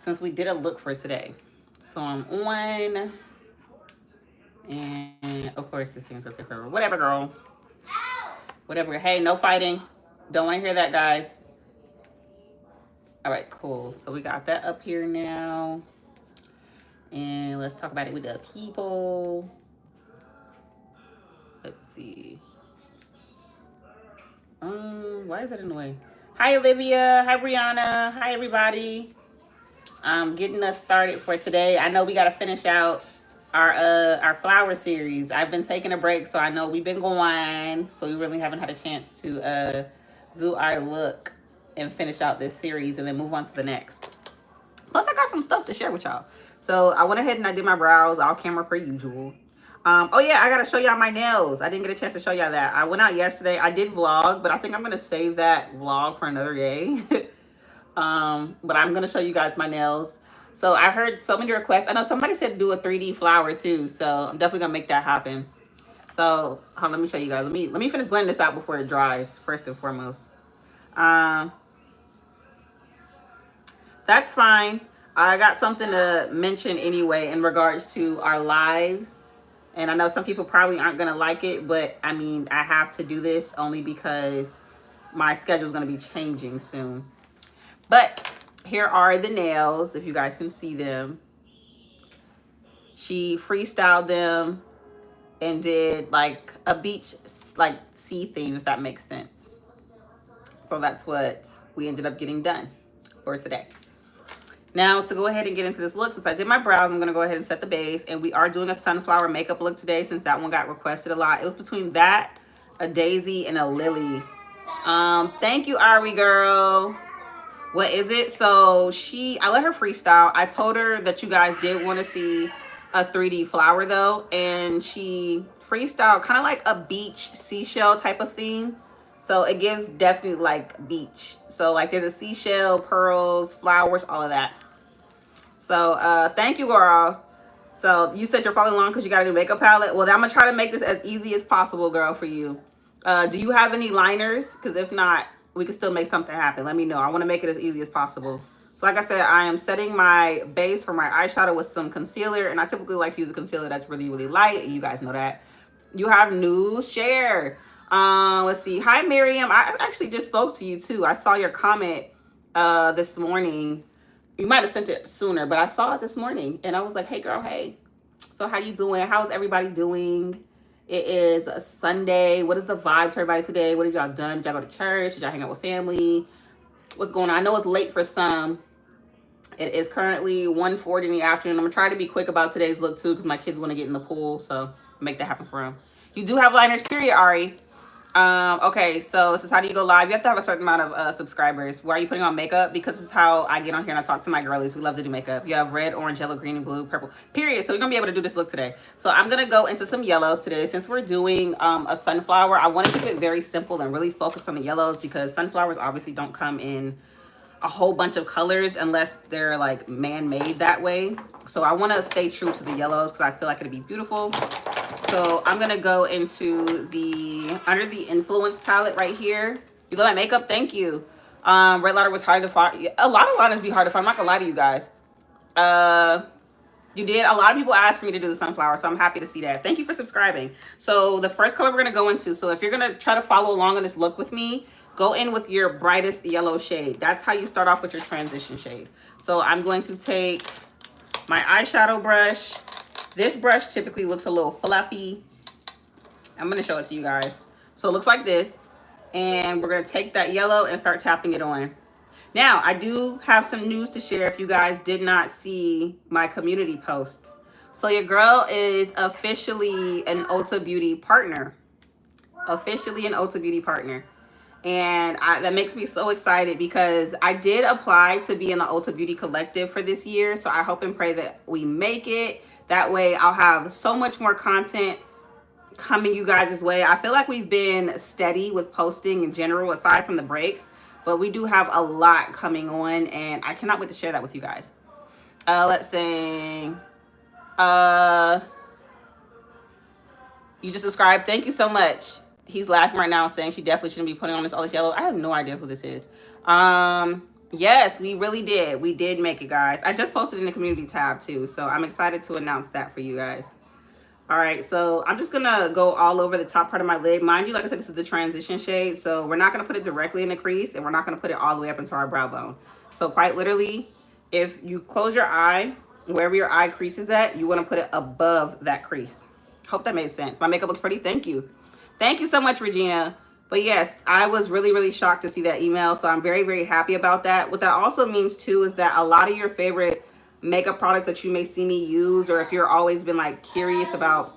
since we did a look for today. So I'm on, and of course this thing's gonna take forever. Whatever, girl. Whatever. Hey, no fighting. Don't want to hear that, guys. All right, cool. So we got that up here now. And let's talk about it with the people. Let's see. Why is that in the way? Hi, Olivia. Hi, Brianna. Hi, everybody. Getting us started for today. I know we got to finish out our flower series. I've been taking a break, so I know we've been going, so we really haven't had a chance to do our look and finish out this series and then move on to the next. Plus, I got some stuff to share with y'all. So I went ahead and I did my brows off camera per usual. Oh yeah, I gotta show y'all my nails. I didn't get a chance to show y'all that. I went out yesterday. I did vlog, but I think I'm gonna save that vlog for another day. But I'm gonna show you guys my nails. So I heard so many requests. I know somebody said do a 3D flower too, so I'm definitely gonna make that happen. So hold on, let me show you guys. Let me finish blending this out before it dries, first and foremost. That's fine. I got something to mention anyway in regards to our lives. And I know some people probably aren't going to like it, but I mean, I have to do this only because my schedule is going to be changing soon. But here are the nails, if you guys can see them. She freestyled them and did like a beach, like sea theme, if that makes sense. So that's what we ended up getting done for today. Now, to go ahead and get into this look, since I did my brows, I'm going to go ahead and set the base. And we are doing a sunflower makeup look today since that one got requested a lot. It was between that, a daisy, and a lily. Thank you, Ari girl. What is it? So I let her freestyle. I told her that you guys did want to see a 3D flower though. And she freestyled kind of like a beach seashell type of theme. So it gives definitely like beach. So like there's a seashell, pearls, flowers, all of that. So thank you, girl. So you said you're following along because you got a new makeup palette. Well, I'm gonna try to make this as easy as possible, girl, for you. Do you have any liners? Because if not, we can still make something happen. Let me know. I want to make it as easy as possible. So like I said, I am setting my base for my eyeshadow with some concealer. And I typically like to use a concealer that's really, really light. You guys know that. You have news, share. Let's see. Hi, Miriam. I actually just spoke to you too. I saw your comment this morning. You might have sent it sooner, but I saw it this morning and I was like, hey girl, hey. So how you doing? How's everybody doing? It is a Sunday. What is the vibes for everybody today? What have y'all done? Did y'all go to church? Did y'all hang out with family? What's going on? I know it's late for some. It is currently 1:40 in the afternoon. I'm gonna try to be quick about today's look too because my kids want to get in the pool, so make that happen for them. You do have liners, period, Ari. Okay, so this is how do you go live? You have to have a certain amount of subscribers. Why are you putting on makeup? Because this is how I get on here and I talk to my girlies. We love to do makeup. You have red, orange, yellow, green, and blue, purple, period. So you're gonna be able to do this look today. So I'm gonna go into some yellows today. Since we're doing a sunflower, I want to keep it very simple and really focus on the yellows because sunflowers obviously don't come in a whole bunch of colors unless they're like man-made that way. So I want to stay true to the yellows because I feel like it'd be beautiful. So I'm gonna go into the Under the Influence palette right here. You love my makeup? Thank you. Red liner was hard to find. A lot of liners be hard to find. I'm not gonna lie to you guys. You did. A lot of people asked for me to do the sunflower, so I'm happy to see that. Thank you for subscribing. So the first color we're gonna go into. So if you're gonna try to follow along on this look with me, go in with your brightest yellow shade. That's how you start off with your transition shade. So I'm going to take my eyeshadow brush. This brush typically looks a little fluffy. I'm going to show it to you guys. So it looks like this. And we're going to take that yellow and start tapping it on. Now, I do have some news to share if you guys did not see my community post. So your girl is officially an Ulta Beauty partner. Officially an Ulta Beauty partner. And that makes me so excited because I did apply to be in the Ulta Beauty Collective for this year. So I hope and pray that we make it. That way I'll have so much more content coming you guys' way. I feel like we've been steady with posting in general aside from the breaks. But we do have a lot coming on. And I cannot wait to share that with you guys. Let's say... you just subscribed. Thank you so much. He's laughing right now saying she definitely shouldn't be putting on all this yellow. I have no idea who this is. Yes, we really did. We did make it, guys. I just posted in the community tab too, so I'm excited to announce that for you guys. All right, so I'm just gonna go all over the top part of my lid. Mind you, like I said, this is the transition shade, so we're not gonna put it directly in the crease, and we're not gonna put it all the way up into our brow bone. So quite literally, if you close your eye, wherever your eye crease is at, you wanna put it above that crease. Hope that made sense. My makeup looks pretty. Thank you. Thank you so much, Regina. But yes, I was really, really shocked to see that email, so I'm very, very happy about that. What that also means too is that a lot of your favorite makeup products that you may see me use, or if you're always been like curious about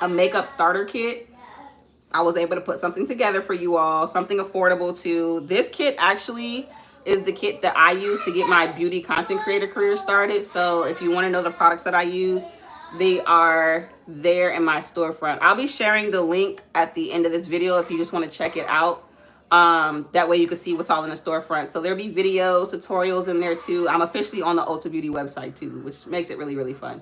a makeup starter kit, I was able to put something together for you all, something affordable too. This kit actually is the kit that I use to get my beauty content creator career started. So if you want to know the products that I use, they are there in my storefront. I'll be sharing the link at the end of this video if you just want to check it out. That way you can see what's all in the storefront. So there'll be videos, tutorials in there too. I'm officially on the Ulta Beauty website too, which makes it really, really fun.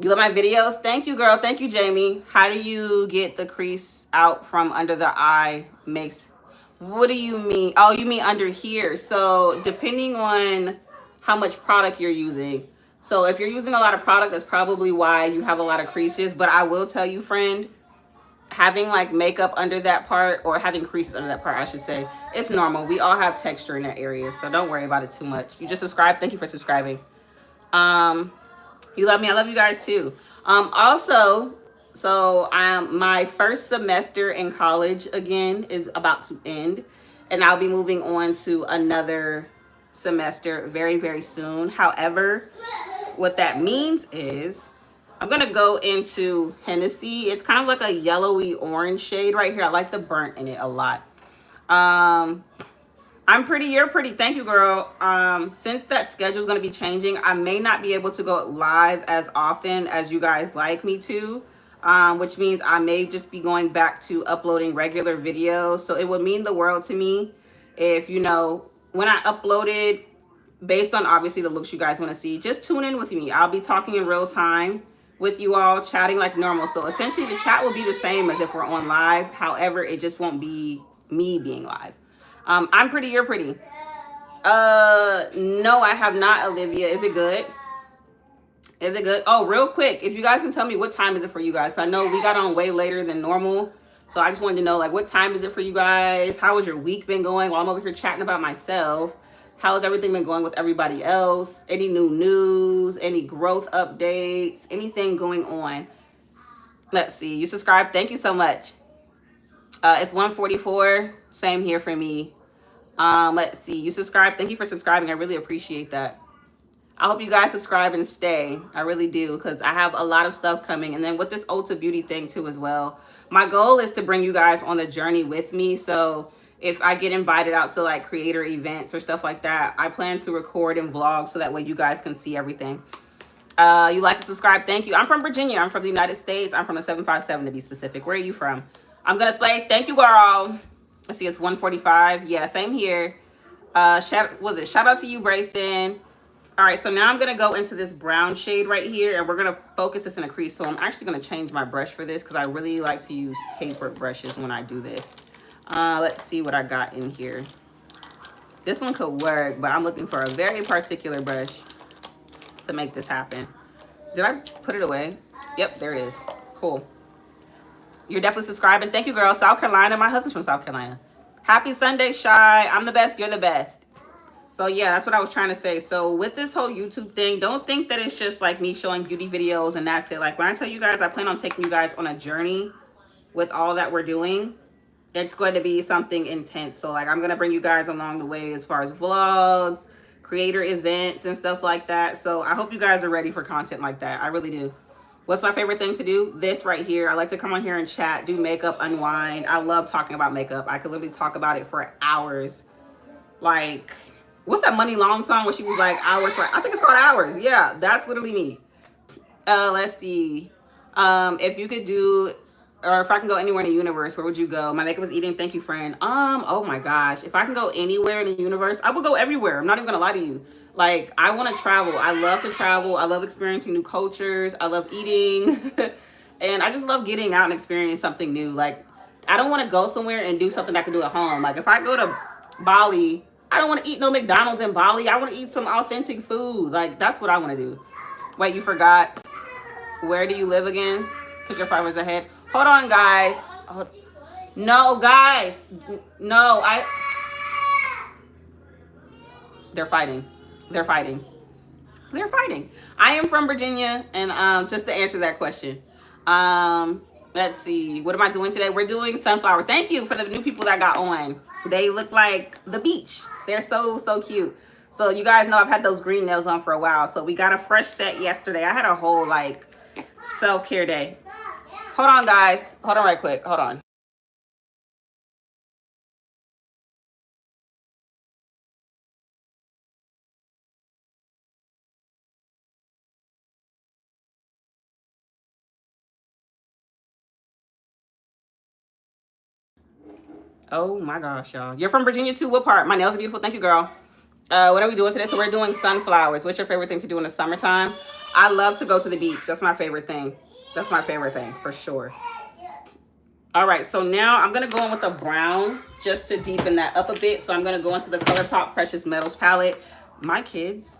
You love my videos? Thank you, girl. Thank you, Jamie. How do you get the crease out from under the eye? What do you mean? Oh, you mean under here. So depending on how much product you're using. So if you're using a lot of product, that's probably why you have a lot of creases. But I will tell you, friend, having like makeup under that part, or having creases under that part, I should say, it's normal. We all have texture in that area. So don't worry about it too much. You just subscribe. Thank you for subscribing. You love me. I love you guys too. Also, so my first semester in college again is about to end, and I'll be moving on to another semester very, very soon. However, what that means is I'm gonna go into Hennessy. It's kind of like a yellowy orange shade right here. I like the burnt in it a lot. I'm pretty, you're pretty. Thank you, girl. Since that schedule is going to be changing, I may not be able to go live as often as you guys like me to, which means I may just be going back to uploading regular videos. So it would mean the world to me if, you know, when I uploaded, based on obviously the looks you guys want to see, just tune in with me. I'll be talking in real time with you all, chatting like normal. So essentially the chat will be the same as if we're on live. However, it just won't be me being live. I'm pretty, you're pretty. No, I have not, Olivia. Is it good? Is it good? Oh, real quick, if you guys can tell me what time is it for you guys. So I know we got on way later than normal. So I just wanted to know, like, what time is it for you guys? How has your week been going while I'm over here chatting about myself? How has everything been going with everybody else? Any new news? Any growth updates? Anything going on? Let's see. You subscribed. Thank you so much. It's 1:44. Same here for me. Let's see. You subscribe. Thank you for subscribing. I really appreciate that. I hope you guys subscribe and stay. I really do, because I have a lot of stuff coming. And then with this Ulta Beauty thing too as well. My goal is to bring you guys on the journey with me. So if I get invited out to like creator events or stuff like that, I plan to record and vlog so that way you guys can see everything. You like to subscribe. Thank you. I'm from Virginia. I'm from the United States. I'm from the 757 to be specific. Where are you from? I'm gonna slay. Thank you, girl. Let's see, it's 1:45. Yeah, same here. Shout out to you, Brayson. All right, so now I'm gonna go into this brown shade right here, and we're gonna focus this in a crease. So I'm actually gonna change my brush for this because I really like to use tapered brushes when I do this. Let's see what I got in here. This one could work, but I'm looking for a very particular brush to make this happen. Did I put it away? Yep, there it is. Cool. You're definitely subscribing. Thank you, girl. South Carolina. My husband's from South Carolina. Happy Sunday, Shy. I'm the best. You're the best. So yeah, that's what I was trying to say. So with this whole YouTube thing, don't think that it's just like me showing beauty videos and that's it. Like when I tell you guys, I plan on taking you guys on a journey with all that we're doing. It's going to be something intense. So like I'm going to bring you guys along the way as far as vlogs, creator events and stuff like that. So I hope you guys are ready for content like that. I really do. What's my favorite thing to do? This right here. I like to come on here and chat, do makeup, unwind. I love talking about makeup. I could literally talk about it for hours. Like, what's that Money Long song where she was like hours for, I think it's called Hours. Yeah, that's literally me. Let's see. If you could do, or if I can go anywhere in the universe, where would you go? My makeup is eating. Thank you, friend. Oh my gosh. If I can go anywhere in the universe, I will go everywhere. I'm not even gonna lie to you. Like, I want to travel. I love to travel. I love experiencing new cultures. I love eating. And I just love getting out and experiencing something new. Like, I don't want to go somewhere and do something I can do at home. Like, if I go to Bali, I don't want to eat no McDonald's in Bali. I want to eat some authentic food. Like, that's what I want to do. Wait, you forgot. Where do you live again? Because you're 5 years ahead. Hold on, guys. Oh, no, guys. No, They're fighting. They're fighting. They're fighting. I am from Virginia, and just to answer that question, let's see. What am I doing today? We're doing sunflower. Thank you for the new people that got on. They look like the beach. They're so cute. So you guys know I've had those green nails on for a while. So we got a fresh set yesterday. I had a whole like self-care day. Hold on, guys. Hold on right quick. Hold on. Oh my gosh, y'all. You're from Virginia too? What part? My nails are beautiful. Thank you, girl. What are we doing today? So we're doing sunflowers. What's your favorite thing to do in the summertime? I love to go to the beach. That's my favorite thing. That's my favorite thing for sure. All right, so now I'm going to go in with a brown just to deepen that up a bit. So I'm going to go into the ColourPop Precious Metals palette. My kids,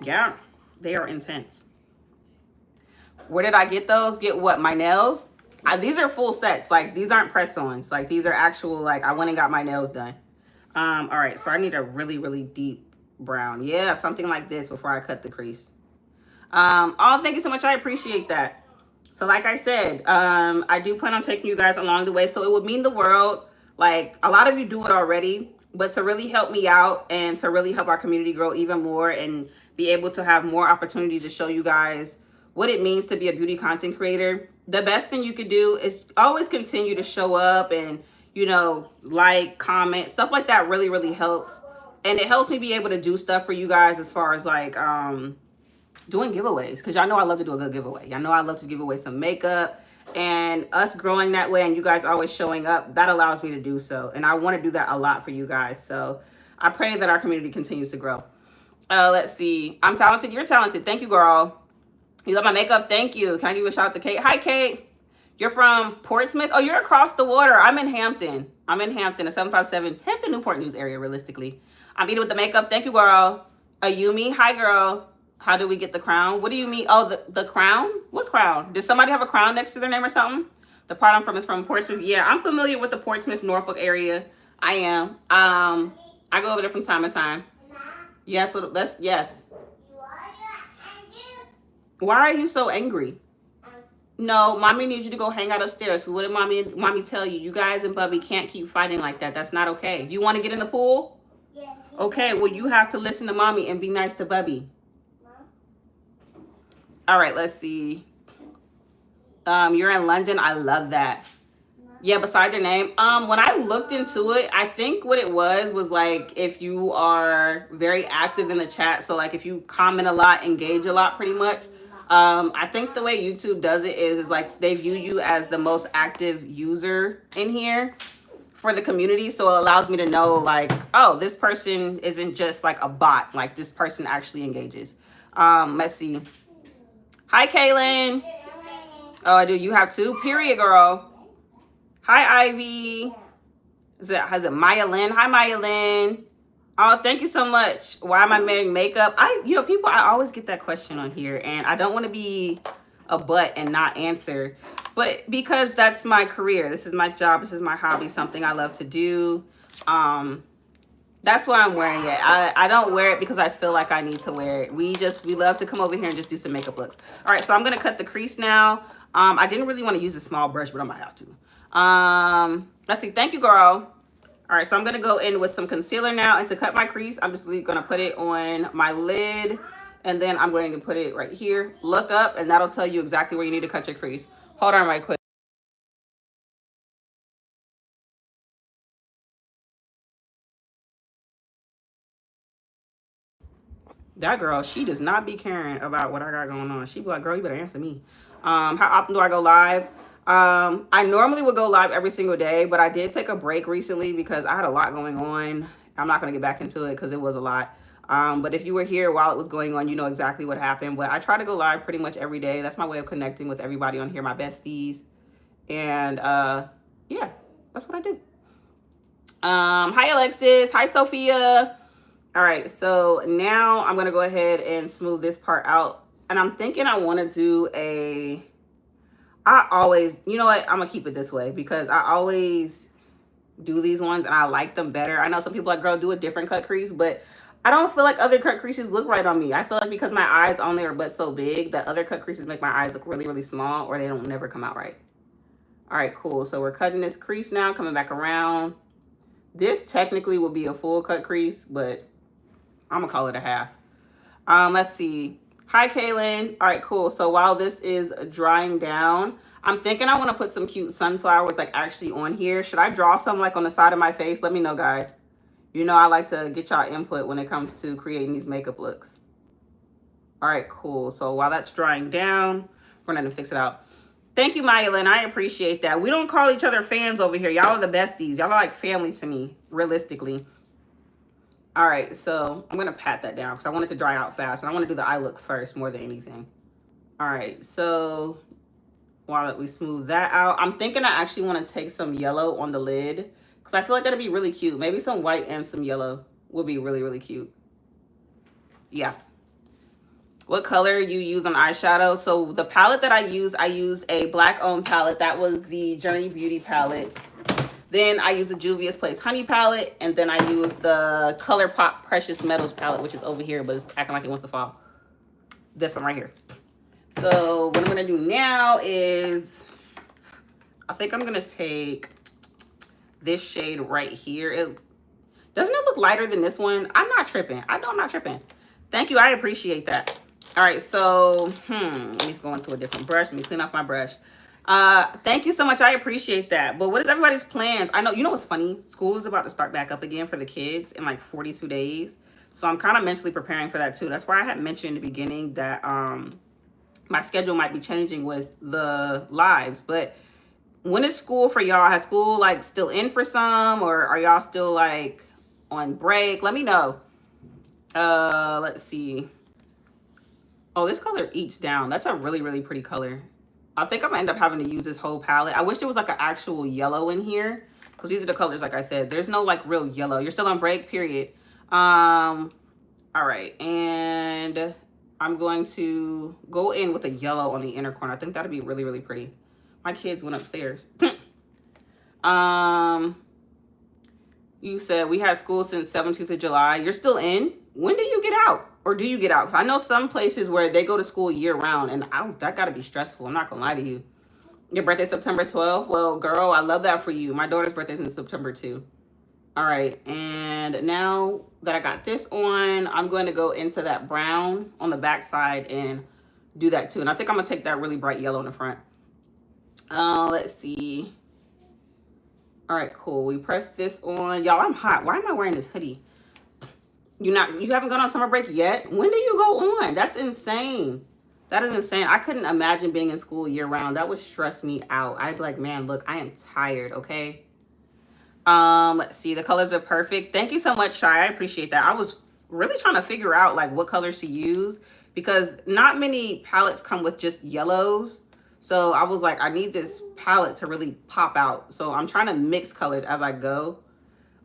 yeah, they are intense. Where did I get those? Get what? My nails? These are full sets. Like, these aren't press-ons. Like, these are actual, like, I went and got my nails done. All right, so I need a really deep brown. Yeah, something like this before I cut the crease. Oh, thank you so much. I appreciate that. So like I said, I do plan on taking you guys along the way. So it would mean the world. Like, a lot of you do it already, but to really help me out and to really help our community grow even more and be able to have more opportunities to show you guys what it means to be a beauty content creator, the best thing you could do is always continue to show up and, you know, like, comment, stuff like that really helps. And it helps me be able to do stuff for you guys as far as like, doing giveaways, because y'all know I love to do a good giveaway. Y'all know I love to give away some makeup, and us growing that way and you guys always showing up, that allows me to do so. And I want to do that a lot for you guys. So I pray that our community continues to grow. Let's see. I'm talented. You're talented. Thank you, girl. You love my makeup. Thank you. Can I give you a shout out to Kate? Hi, Kate. You're from Portsmouth. Oh, you're across the water. I'm in Hampton. I'm in Hampton, a 757 Hampton Newport News area, realistically. I'm eating with the makeup. Thank you, girl. Ayumi. Hi, girl. How do we get the crown? What do you mean? Oh, the crown? What crown? Does somebody have a crown next to their name or something? The part I'm from is from Portsmouth. Yeah, I'm familiar with the Portsmouth, Norfolk area. I am. I go over there from time to time. Yes, yes. Why are you so angry? No, mommy needs you to go hang out upstairs. So what did mommy tell you? You guys and Bubby can't keep fighting like that. That's not okay. You want to get in the pool? Yeah. Okay, well, you have to listen to mommy and be nice to Bubby. All right, let's see. You're in London. I love that. Yeah, beside your name. When I looked into it, I think what it was like if you are very active in the chat. So like if you comment a lot, engage a lot, pretty much. I think the way YouTube does it is like they view you as the most active user in here for the community. So it allows me to know like, oh, this person isn't just like a bot. Like this person actually engages. Let's see. Hi, Kaylin. Oh, I do. You have two? Period, girl. Hi, Ivy. Is it Maya Lynn? Hi, Maya Lynn. Oh, thank you so much. Why am I wearing makeup? People, I always get that question on here, and I don't want to be a butt and not answer, but because that's my career. This is my job. This is my hobby, something I love to do. That's why I'm wearing it. I don't wear it because I feel like I need to wear it. We love to come over here and just do some makeup looks. All right, so I'm gonna cut the crease now. I didn't really want to use a small brush, but I might have to. Let's see. Thank you, girl. All right, so I'm gonna go in with some concealer now, and to cut my crease, I'm just gonna put it on my lid, and then I'm going to put it right here. Look up, and that'll tell you exactly where you need to cut your crease. Hold on right quick. That girl, she does not be caring about what I got going on. She be like, girl, you better answer me. How often do I go live? I normally would go live every single day, but I did take a break recently because I had a lot going on. I'm not going to get back into it because it was a lot. But if you were here while it was going on, you know exactly what happened. But I try to go live pretty much every day. That's my way of connecting with everybody on here, my besties. And yeah, that's what I do. Hi, Alexis. Hi, Sophia. All right, so now I'm gonna go ahead and smooth this part out. And I'm thinking I wanna do I always, you know what, I'm gonna keep it this way because I always do these ones and I like them better. I know some people like, girl, do a different cut crease, but I don't feel like other cut creases look right on me. I feel like because my eyes on there are but so big that other cut creases make my eyes look really, really small or they don't never come out right. All right, cool. So we're cutting this crease now, coming back around. This technically will be a full cut crease, but I'm gonna call it a half. Let's see. Hi, Kaylin. All right, cool. So while this is drying down, I'm thinking I want to put some cute sunflowers like actually on here. Should I draw some like on the side of my face? Let me know, guys. You know I like to get y'all input when it comes to creating these makeup looks. All right, cool. So while that's drying down, we're gonna fix it out. Thank you, Myelin. I appreciate that. We don't call each other fans over here. Y'all are the besties. Y'all are like family to me, realistically. All right, so I'm gonna pat that down because I want it to dry out fast, and I want to do the eye look first more than anything. All right, so while we smooth that out, I'm thinking I actually want to take some yellow on the lid because I feel like that'd be really cute. Maybe some white and some yellow would be really, really cute. Yeah. What color you use on eyeshadow? So the palette that I use a black owned palette. That was the Journey Beauty palette. Then I use the Juvia's Place Honey palette, and then I use the ColourPop Precious Metals palette, which is over here, but it's acting like it wants to fall. This one right here. So what I'm gonna do now is, I think I'm gonna take this shade right here. Doesn't it look lighter than this one? I'm not tripping. I'm not tripping. Thank you, I appreciate that. All right, so let me go into a different brush. Let me clean off my brush. Thank you so much. I appreciate that. But what is everybody's plans? I know, you know what's funny? School is about to start back up again for the kids in like 42 days. So I'm kind of mentally preparing for that too. That's why I had mentioned in the beginning that my schedule might be changing with the lives. But when is school for y'all? Has school like still in for some, or are y'all still like on break? Let me know. Let's see. Oh, this color eats down. That's a really, really pretty color. I think I'm gonna end up having to use this whole palette. I wish there was like an actual yellow in here because these are the colors, like I said. There's no like real yellow. You're still on break, period. All right, and I'm going to go in with a yellow on the inner corner. I think that'd be really, really pretty. My kids went upstairs. You said we had school since 17th of July. You're still in? When do you get out? Or do you get out? Because I know some places where they go to school year round, and that got to be stressful. I'm not going to lie to you. Your birthday September 12th? Well, girl, I love that for you. My daughter's birthday's in September too. All right, and now that I got this on, I'm going to go into that brown on the back side and do that too. And I think I'm going to take that really bright yellow in the front. Let's see. All right, cool. We pressed this on. Y'all, I'm hot. Why am I wearing this hoodie? You haven't gone on summer break yet? When do you go on? That's insane. That is insane. I couldn't imagine being in school year round. That would stress me out. I'd be like, man, look, I am tired, okay? Let's see. The colors are perfect. Thank you so much, Shy. I appreciate that. I was really trying to figure out like what colors to use because not many palettes come with just yellows. So I was like, I need this palette to really pop out. So I'm trying to mix colors as I go.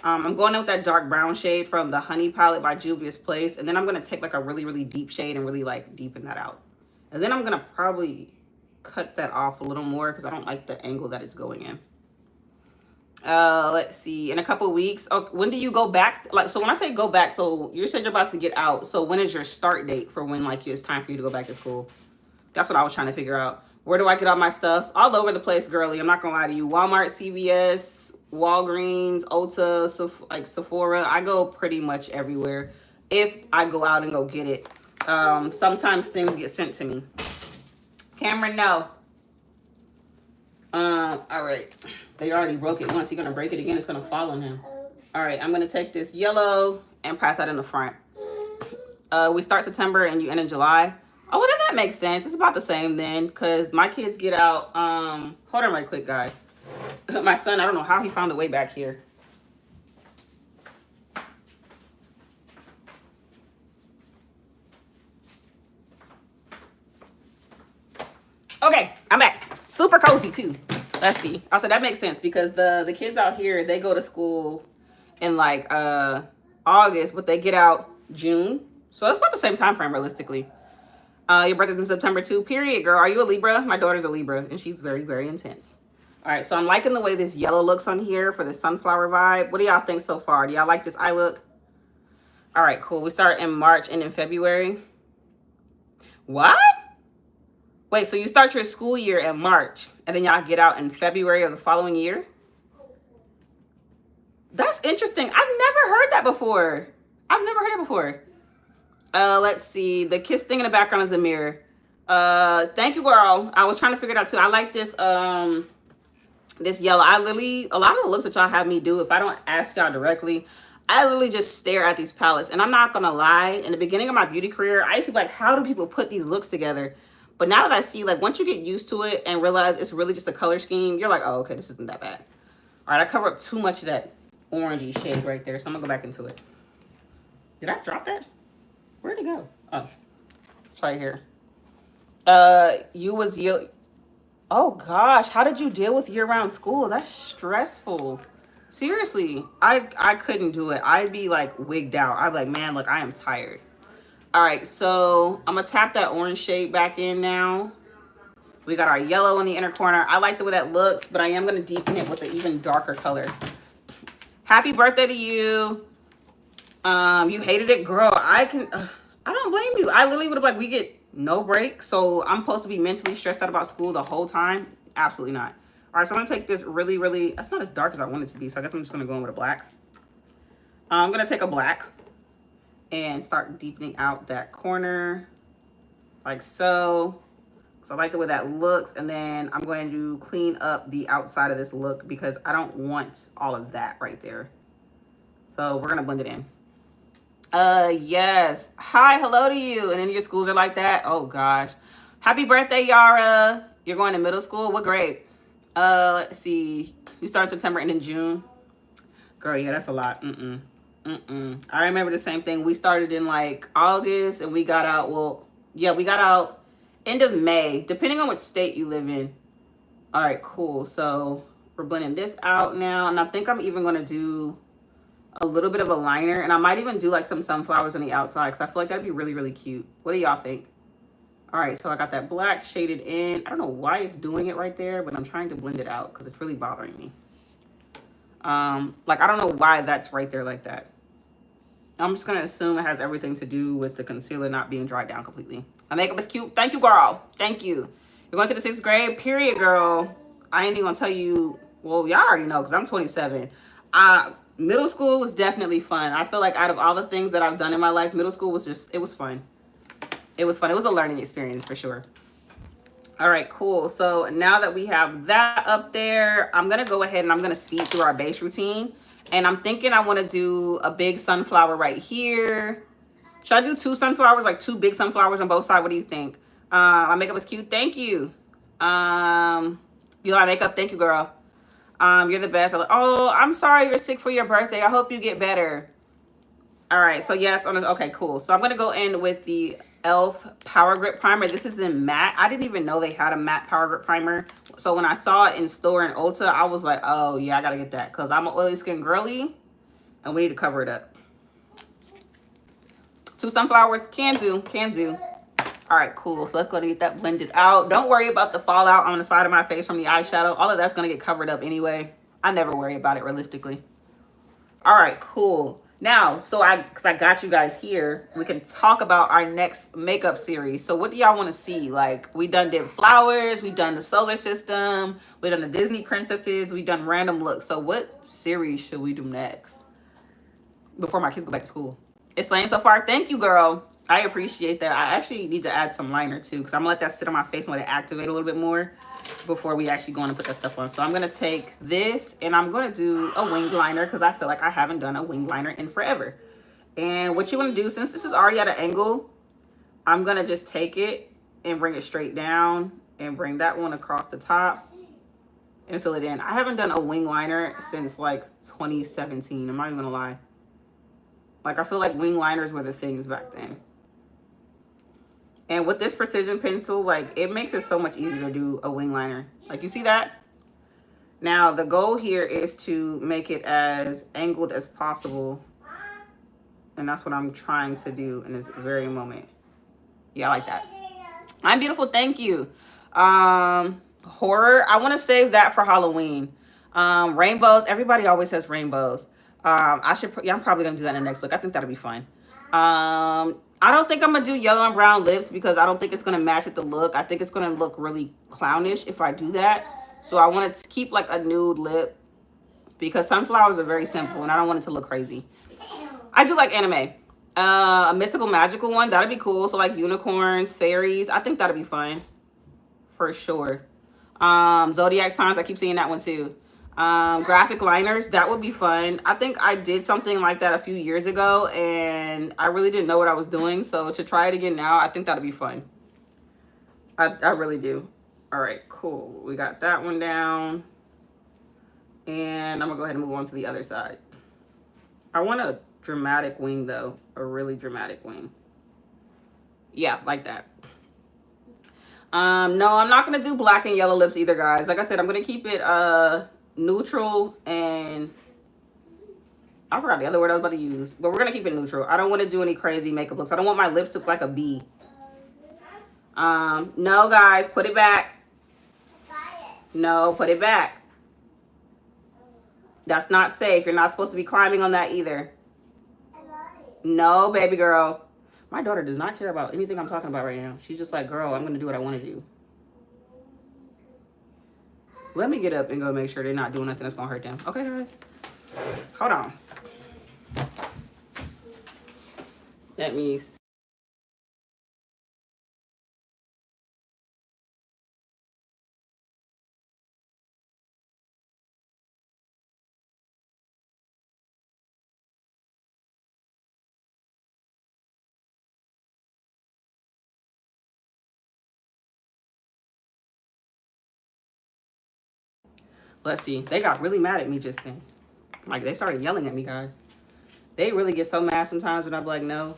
I'm going in with that dark brown shade from the Honey palette by Juvia's Place. And then I'm going to take like a really, really deep shade and really like deepen that out. And then I'm going to probably cut that off a little more because I don't like the angle that it's going in. Let's see. In a couple of weeks. Oh, when do you go back? Like, so when I say go back, so you said you're about to get out. So when is your start date for when like it's time for you to go back to school? That's what I was trying to figure out. Where do I get all my stuff? All over the place, girly. I'm not going to lie to you. Walmart, CVS, Walgreens, Ulta, like Sephora. I go pretty much everywhere if I go out and go get it. Sometimes things get sent to me. Cameron, no. All right. They already broke it once. He's going to break it again. It's going to fall on him. All right. I'm going to take this yellow and pat that in the front. We start September and you end in July. Oh, well, then that makes sense. It's about the same then because my kids get out. Hold on right quick, guys. My son, I don't know how he found a way back here. Okay, I'm back. Super cozy too. Let's see. Also, that makes sense because the kids out here, they go to school in like August, but they get out June. So that's about the same time frame realistically. Your birthday's in September too. Period, girl. Are you a Libra? My daughter's a Libra, and she's very, very intense. All right, so I'm liking the way this yellow looks on here for the sunflower vibe. What do y'all think so far? Do y'all like this eye look? All right, cool. We start in March and in February. What? Wait, so you start your school year in March, and then y'all get out in February of the following year? That's interesting. I've never heard that before. I've never heard it before. Let's see. The kiss thing in the background is a mirror. Thank you, girl. I was trying to figure it out too. I like this this yellow. I literally, a lot of the looks that y'all have me do, if I don't ask y'all directly, I literally just stare at these palettes. And I'm not gonna lie, in the beginning of my beauty career, I used to be like, how do people put these looks together? But now that I see, like, once you get used to it and realize it's really just a color scheme, you're like, oh, okay, this isn't that bad. All right, I cover up too much of that orangey shade right there, so I'm gonna go back into it. Did I drop that? Where'd it go? Oh, it's right here. Oh gosh, how did you deal with year-round school? That's stressful. Seriously, I couldn't do it. I'd be like wigged out. I'd be like, man, look, I am tired. All right, so I'm gonna tap that orange shade back in now. We got our yellow in the inner corner. I like the way that looks, but I am gonna deepen it with an even darker color. Happy birthday to you. You hated it, girl. I don't blame you. I literally would have, like, we get no break, so I'm supposed to be mentally stressed out about school the whole time? Absolutely not. All right, so I'm gonna take this really, that's not as dark as I want it to be, so I guess I'm just gonna go in with a black. I'm gonna take a black and start deepening out that corner like so. So I like the way that looks, and then I'm going to clean up the outside of this look because I don't want all of that right there. So we're gonna blend it in. Yes. Hi, hello to you. And any of your schools are like that? Oh gosh. Happy birthday, Yara. You're going to middle school? What grade? Let's see. You start in September and in June. Girl, yeah, that's a lot. I remember the same thing. We started in like August and we got out, well, yeah, we got out end of May, depending on which state you live in. All right, cool. So we're blending this out now. And I think I'm even going to do a little bit of a liner, and I might even do like some sunflowers on the outside because I feel like that'd be really cute. What do y'all think? All right, so I got that black shaded in. I don't know why it's doing it right there, but I'm trying to blend it out because it's really bothering me. Like, I don't know why that's right there like that. I'm just gonna assume it has everything to do with the concealer not being dried down completely. My makeup is cute. Thank you, girl. Thank you. You're going to the 6th grade, period, girl. I ain't even gonna tell you, well, y'all already know because I'm 27. Middle school was definitely fun. I feel like out of all the things that I've done in my life, middle school was just, it was fun. It was fun. It was a learning experience for sure. All right, cool. So now that we have that up there, I'm going to go ahead and I'm going to speed through our base routine. And I'm thinking I want to do a big sunflower right here. Should I do 2 sunflowers, like 2 big sunflowers on both sides? What do you think? My makeup is cute. Thank you. You like my makeup? Thank you, girl. You're the best. Oh, I'm sorry you're sick for your birthday. I hope you get better. All right, so yes, okay, cool. So I'm gonna go in with the e.l.f. Power Grip Primer. This is in matte. I didn't even know they had a matte Power Grip Primer. So when I saw it in store in Ulta, I was like, oh yeah, I gotta get that because I'm an oily skin girly and we need to cover it up. 2 sunflowers, can do. All right, cool. So let's go and get that blended out. Don't worry about the fallout on the side of my face from the eyeshadow. All of that's going to get covered up anyway. I never worry about it realistically. All right, cool. Now, because I got you guys here, we can talk about our next makeup series. So what do y'all want to see? Like, we did flowers, we done the solar system, we done the Disney princesses, we done random looks. So what series should we do next before my kids go back to school? It's slaying so far. Thank you, girl. I appreciate that. I actually need to add some liner too because I'm gonna let that sit on my face and let it activate a little bit more before we actually go on and put that stuff on. So I'm gonna take this and I'm gonna do a winged liner because I feel like I haven't done a winged liner in forever. And what you want to do, since this is already at an angle, I'm gonna just take it and bring it straight down and bring that one across the top and fill it in. I haven't done a wing liner since like 2017. I'm not even gonna lie. Like, I feel like wing liners were the things back then. And with this precision pencil, like, it makes it so much easier to do a wing liner. Like, you see that? Now, the goal here is to make it as angled as possible. And that's what I'm trying to do in this very moment. Yeah, I like that. I'm beautiful. Thank you. Horror. I want to save that for Halloween. Rainbows. Everybody always says rainbows. Yeah, I'm probably going to do that in the next look. I think that'll be fun. I don't think I'm going to do yellow and brown lips because I don't think it's going to match with the look. I think it's going to look really clownish if I do that. So I want to keep like a nude lip because sunflowers are very simple and I don't want it to look crazy. I do like anime. A mystical magical one, that'd be cool. So like unicorns, fairies, I think that'd be fun for sure. Zodiac signs, I keep seeing that one too. Graphic liners, that would be fun. I think I did something like that a few years ago and I really didn't know what I was doing. So to try it again now, I think that'd be fun. I really do. All right, cool. We got that one down. And I'm gonna go ahead and move on to the other side. I want a dramatic wing though, a really dramatic wing. Yeah, like that. No, I'm not gonna do black and yellow lips either, guys. Like I said, I'm gonna keep it neutral, and I forgot the other word I was about to use, but we're gonna keep it neutral. I don't want to do any crazy makeup looks. I don't want my lips to look like a bee. No, guys, put it back. No, put it back. That's not safe. You're not supposed to be climbing on that either. No, baby girl. My daughter does not care about anything I'm talking about right now. She's just like, girl, I'm going to do what I want to do. Let me get up and go make sure they're not doing nothing that's going to hurt them. Okay, guys? Hold on. Let me see. Let's see. They got really mad at me just then. Like, they started yelling at me, guys. They really get so mad sometimes when I'm like, no.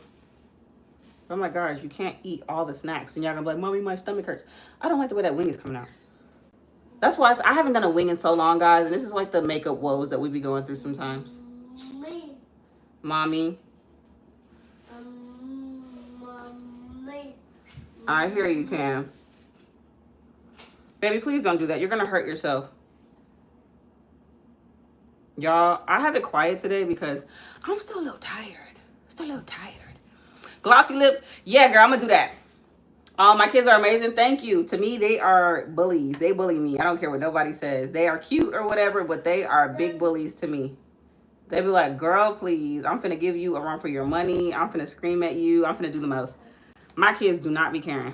I'm like, guys, you can't eat all the snacks. And y'all gonna be like, Mommy, my stomach hurts. I don't like the way that wing is coming out. That's why I haven't done a wing in so long, guys. And this is like the makeup woes that we be going through sometimes. Mommy. I hear you, Cam. Baby, please don't do that. You're gonna hurt yourself. Y'all, I have it quiet today because I'm still a little tired. Glossy lip. Yeah, girl, I'm gonna do that. My kids are amazing. Thank you. To me, they are bullies. They bully me. I don't care what nobody says. They are cute or whatever, but they are big bullies to me. They be like, girl, please. I'm finna give you a run for your money. I'm finna scream at you. I'm finna do the most. My kids do not be caring.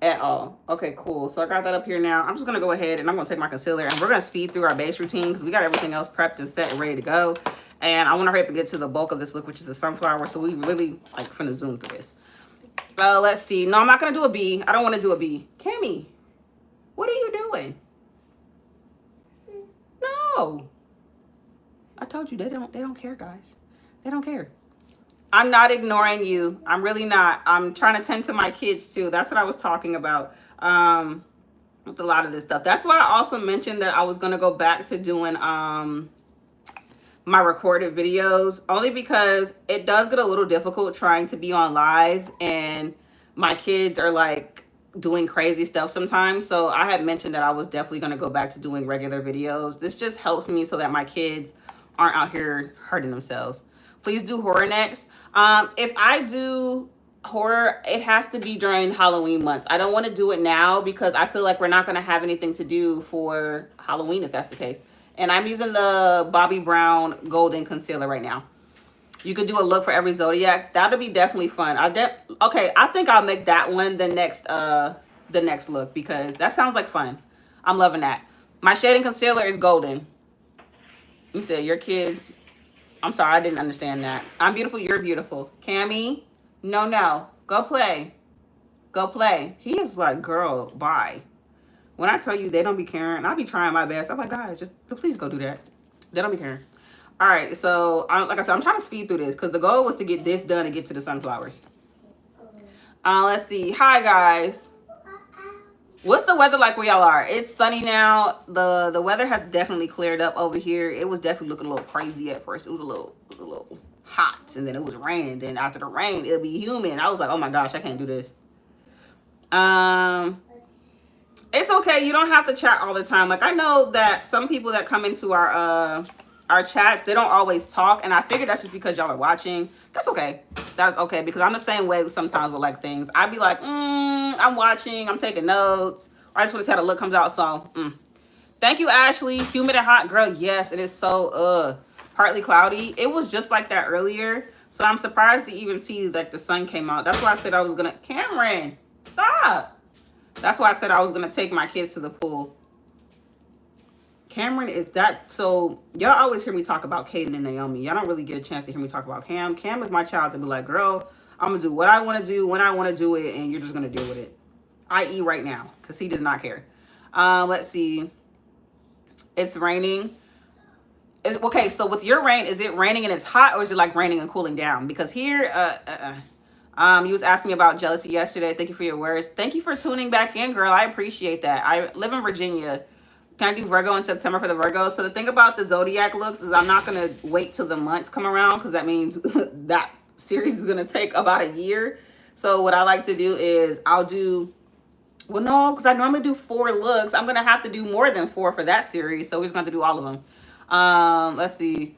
At all. Okay, cool. So I got that up here now. I'm just going to go ahead and I'm going to take my concealer and we're going to speed through our base routine because we got everything else prepped and set and ready to go. And I want to hurry up and get to the bulk of this look, which is the sunflower. So we really like finna zoom through this. Let's see. No, I'm not going to do a B. I don't want to do a B. Cammy, what are you doing? No. I told you they don't care, guys. They don't care. I'm not ignoring you. I'm really not. I'm trying to tend to my kids too. That's what I was talking about with a lot of this stuff. That's why I also mentioned that I was going to go back to doing my recorded videos, only because it does get a little difficult trying to be on live and my kids are like doing crazy stuff sometimes. So I had mentioned that I was definitely going to go back to doing regular videos. This just helps me so that my kids aren't out here hurting themselves. Please do horror next. If I do horror, it has to be during Halloween months. I don't want to do it now because I feel like we're not going to have anything to do for Halloween if that's the case. And I'm using the Bobbi Brown Golden Concealer right now. You could do a look for every zodiac. That'll be definitely fun. Okay, I think I'll make that one the next look because that sounds like fun. I'm loving that. My shading concealer is golden. You said your kids... I'm sorry, I didn't understand that. I'm beautiful, you're beautiful. Cammy, no. Go play. Go play. He is like, girl, bye. When I tell you they don't be caring, I be trying my best. I'm like, guys, just please go do that. They don't be caring. All right, so like I said, I'm trying to speed through this because the goal was to get this done and get to the sunflowers. Let's see. Hi, guys. What's the weather like where y'all are? It's sunny now. The weather has definitely cleared up over here. It was definitely looking a little crazy at first. It was a little hot, and then it was raining. Then after the rain, it'll be humid. I was like, oh my gosh, I can't do this. It's okay. You don't have to chat all the time. Like, I know that some people that come into our chats, they don't always talk, and I figured that's just because y'all are watching. That's okay. That's okay, because I'm the same way sometimes with like things. I'd be like, I'm watching, I'm taking notes, or I just want to see how the look comes out. So thank you, Ashley. Humid and hot, girl. Yes, it is so partly cloudy. It was just like that earlier, so I'm surprised to even see like the sun came out. That's why I said I was gonna. Cameron, stop. That's why I said I was gonna take my kids to the pool. Cameron is that, so y'all always hear me talk about Kaden and Naomi. Y'all don't really get a chance to hear me talk about Cam. Cam is my child to be like, girl, I'm gonna do what I want to do when I want to do it, and you're just gonna deal with it. I.e. right now, because he does not care. Let's see. It's raining. Okay, so with your rain, is it raining and it's hot, or is it like raining and cooling down? Because here, you was asking me about jealousy yesterday. Thank you for your words. Thank you for tuning back in, girl. I appreciate that. I live in Virginia. Can I do Virgo in September for the Virgo? So the thing about the zodiac looks is I'm not going to wait till the months come around, because that means that series is going to take about a year. So what I like to do is I'll do, well, no, because I normally do 4 looks. I'm going to have to do more than 4 for that series. So we're just going to do all of them. Let's see.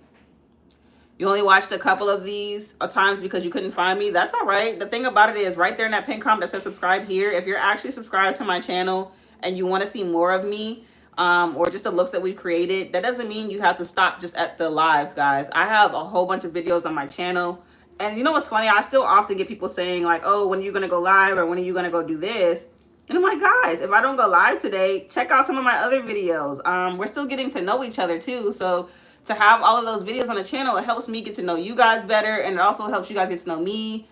You only watched a couple of these times because you couldn't find me. That's all right. The thing about it is right there in that pin comment that says subscribe here. If you're actually subscribed to my channel and you want to see more of me, or just the looks that we've created, that doesn't mean you have to stop just at the lives, guys. I have a whole bunch of videos on my channel. And you know what's funny? I still often get people saying like, oh, when are you going to go live, or when are you going to go do this? And I'm like, guys, if I don't go live today, check out some of my other videos. We're still getting to know each other too. So to have all of those videos on the channel, it helps me get to know you guys better. And it also helps you guys get to know me.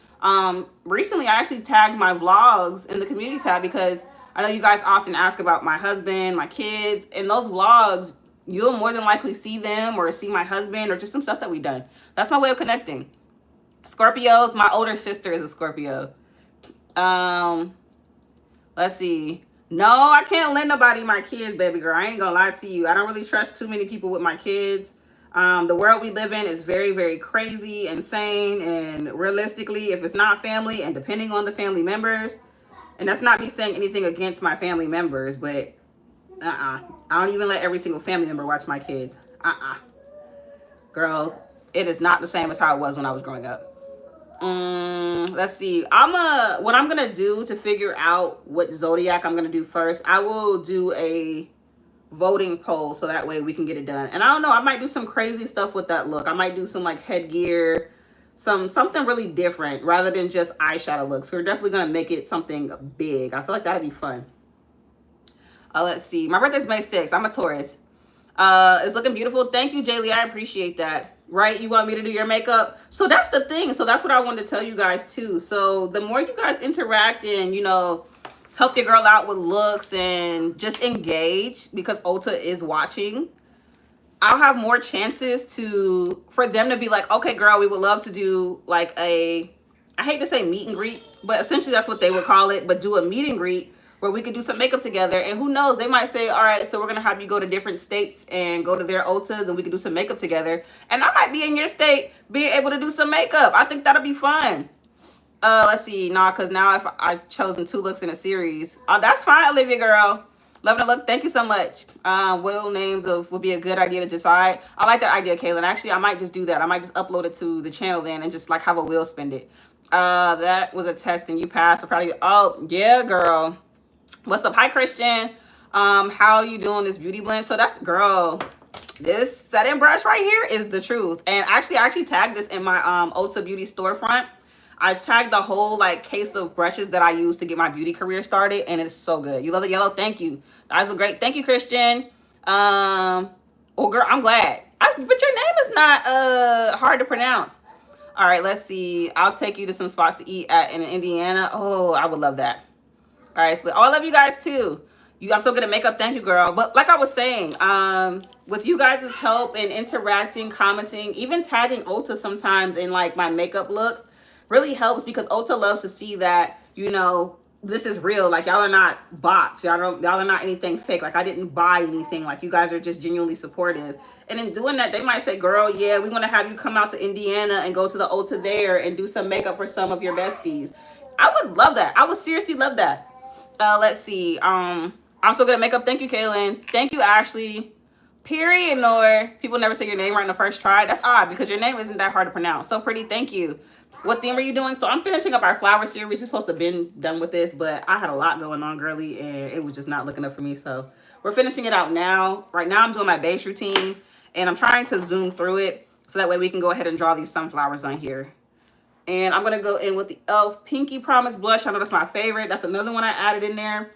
Recently, I actually tagged my vlogs in the community tab, because I know you guys often ask about my husband, my kids. In those vlogs, you'll more than likely see them or see my husband or just some stuff that we've done. That's my way of connecting. Scorpios, my older sister is a Scorpio. Let's see. No, I can't lend nobody my kids, baby girl. I ain't gonna lie to you. I don't really trust too many people with my kids. The world we live in is very, very crazy, insane, and realistically, if it's not family, and depending on the family members, and that's not me saying anything against my family members, but I don't even let every single family member watch my kids. Girl, it is not the same as how it was when I was growing up. Let's see. What I'm gonna do to figure out what zodiac I'm gonna do first, I will do a voting poll, so that way we can get it done. And I don't know, I might do some crazy stuff with that look. I might do some like headgear, something really different rather than just eyeshadow looks. We're definitely gonna make it something big. I feel like that'd be fun. Let's see. My birthday's May 6th. I'm a Taurus. It's looking beautiful. Thank you, Jaylee. I appreciate that. Right? You want me to do your makeup? So that's the thing. So that's what I wanted to tell you guys too. So the more you guys interact and, you know, help your girl out with looks and just engage, because Ulta is watching, I'll have more chances for them to be like, okay, girl, we would love to do like I hate to say meet and greet, but essentially that's what they would call it, but do a meet and greet where we could do some makeup together. And who knows, they might say, all right, so we're going to have you go to different states and go to their Ultas, and we could do some makeup together. And I might be in your state being able to do some makeup. I think that'll be fun. Let's see. Nah, because now if I've chosen 2 looks in a series. That's fine, Olivia girl. Loving the look. Thank you so much. Will names would be a good idea to decide. I like that idea, Kaylin. Actually, I might just do that. I might just upload it to the channel then and just like have a Will spend it. That was a test and you passed. I'm proud of you. Oh, yeah, girl. What's up? Hi, Christian. How you doing this beauty blend? So that's, girl, this setting brush right here is the truth. And actually, I actually tagged this in my Ulta Beauty storefront. I tagged the whole like case of brushes that I use to get my beauty career started, and it's so good. You love the yellow? Thank you. That's a great. Thank you, Christian. Oh, girl, I'm glad. But your name is not hard to pronounce. All right, let's see. I'll take you to some spots to eat at in Indiana. Oh, I would love that. All right, so I love you guys too. I'm so good at makeup. Thank you, girl. But like I was saying, with you guys' help and interacting, commenting, even tagging Ulta sometimes in like my makeup looks really helps, because Ulta loves to see that, you know, this is real. Like, y'all are not bots. Y'all are not anything fake. Like, I didn't buy anything. Like, you guys are just genuinely supportive. And in doing that, they might say, girl, yeah, we want to have you come out to Indiana and go to the Ulta there and do some makeup for some of your besties. I would love that. I would seriously love that. Let's see. I'm so good at makeup. Thank you, Kaylin. Thank you, Ashley. Period, Nor. People never say your name right in the first try. That's odd because your name isn't that hard to pronounce. So pretty. Thank you. What theme are you doing? So I'm finishing up our flower series. We're supposed to have been done with this, but I had a lot going on, girly, and it was just not looking up for me. So we're finishing it out now. Right now I'm doing my base routine, and I'm trying to zoom through it so that way we can go ahead and draw these sunflowers on here. And I'm going to go in with the e.l.f. Pinky Promise Blush. I know that's my favorite. That's another one I added in there.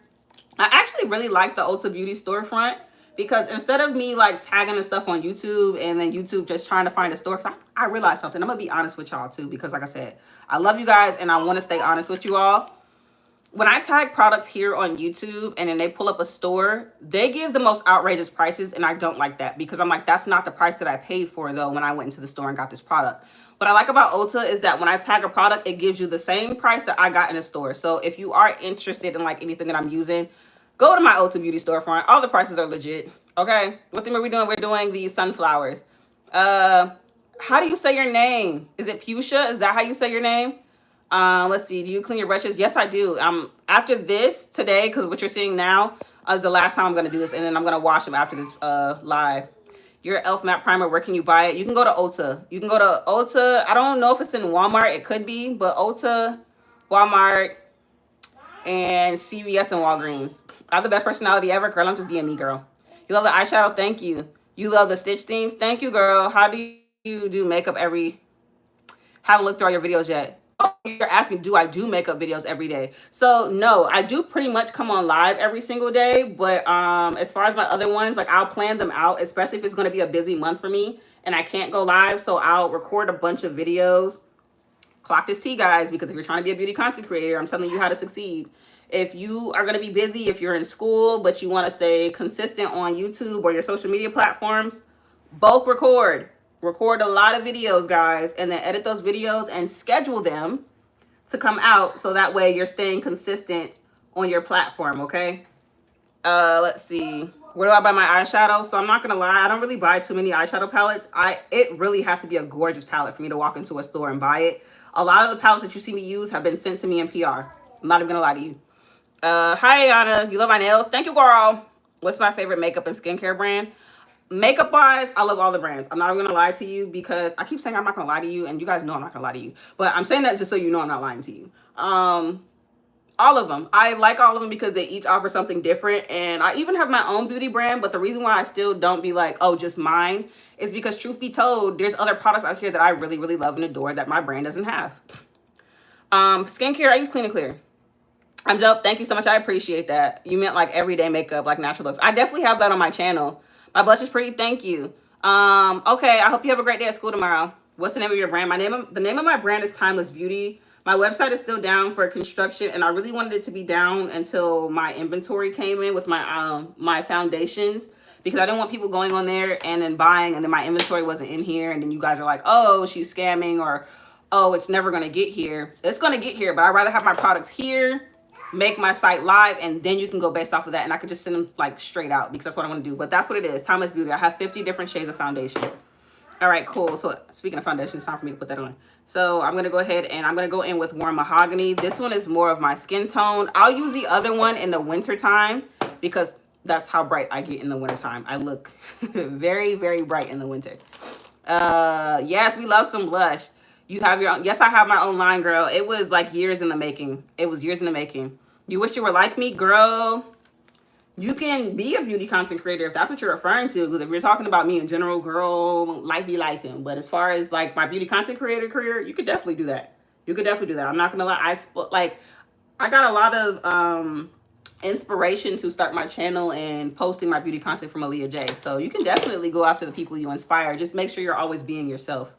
I actually really like the Ulta Beauty storefront, because instead of me like tagging the stuff on YouTube and then YouTube just trying to find a store, because I realized something. I'm going to be honest with y'all too, because like I said, I love you guys and I want to stay honest with you all. When I tag products here on YouTube and then they pull up a store, they give the most outrageous prices, and I don't like that, because I'm like, that's not the price that I paid for though when I went into the store and got this product. What I like about Ulta is that when I tag a product, it gives you the same price that I got in the store. So if you are interested in like anything that I'm using, go to my Ulta Beauty storefront. All the prices are legit. Okay. What thing are we doing? We're doing the sunflowers. How do you say your name? Is it Pusha? Is that how you say your name? Let's see. Do you clean your brushes? Yes, I do. After this today, because what you're seeing now is the last time I'm going to do this. And then I'm going to wash them after this live. Your e.l.f. matte primer, where can you buy it? You can go to Ulta. You can go to Ulta. I don't know if it's in Walmart. It could be. But Ulta, Walmart, and CVS and Walgreens. I have the best personality ever. Girl, I'm just being me, girl. You love the eyeshadow? Thank you. You love the stitch themes? Thank you, girl. How do you do makeup every... Haven't looked through all your videos yet. Oh, you're asking, do I do makeup videos every day? So, no, I do pretty much come on live every single day. But as far as my other ones, like, I'll plan them out, especially if it's going to be a busy month for me and I can't go live. So I'll record a bunch of videos. Clock this tea, guys, because if you're trying to be a beauty content creator, I'm telling you how to succeed. If you are going to be busy, if you're in school, but you want to stay consistent on YouTube or your social media platforms, bulk record. Record a lot of videos, guys, and then edit those videos and schedule them to come out so that way you're staying consistent on your platform, okay? Let's see. Where do I buy my eyeshadow? So I'm not going to lie, I don't really buy too many eyeshadow palettes. It really has to be a gorgeous palette for me to walk into a store and buy it. A lot of the palettes that you see me use have been sent to me in PR. I'm not even going to lie to you. Hi, Anna. You love my nails? Thank you, girl. What's my favorite makeup and skincare brand? Makeup wise, I love all the brands. I'm not even gonna lie to you, because I keep saying I'm not gonna lie to you, and you guys know I'm not gonna lie to you. But I'm saying that just so you know I'm not lying to you. All of them. I like all of them because they each offer something different. And I even have my own beauty brand. But the reason why I still don't be like, oh, just mine, is because truth be told, there's other products out here that I really, really love and adore that my brand doesn't have. Skincare, I use Clean and Clear. I'm dope. Thank you so much. I appreciate that. You meant like everyday makeup, like natural looks. I definitely have that on my channel. My blush is pretty. Thank you. Okay. I hope you have a great day at school tomorrow. What's the name of your brand? The name of my brand is Timeless Beauty. My website is still down for construction, and I really wanted it to be down until my inventory came in with my my foundations, because I didn't want people going on there and then buying, and then my inventory wasn't in here, and then you guys are like, oh, she's scamming, or oh, it's never going to get here. It's going to get here, but I'd rather have my products here, make my site live, and then you can go based off of that, and I could just send them like straight out, because that's what I want to do. But that's what it is. Timeless Beauty. I have 50 different shades of foundation. All right, cool. So speaking of foundation, it's time for me to put that on. So I'm going to go ahead and I'm going to go in with Warm Mahogany. This one is more of my skin tone. I'll use the other one in the winter time, because that's how bright I get in the winter time. I look very, very bright in the winter. Yes, we love some blush. You have your own. Yes, I have my own line, girl. It was like years in the making. It was years in the making. You wish you were like me, girl. You can be a beauty content creator if that's what you're referring to. Because if you're talking about me in general, girl, life be lifing. But as far as like my beauty content creator career, you could definitely do that. You could definitely do that. I'm not gonna lie. I got a lot of inspiration to start my channel and posting my beauty content from Aaliyah J. So you can definitely go after the people you inspire. Just make sure you're always being yourself.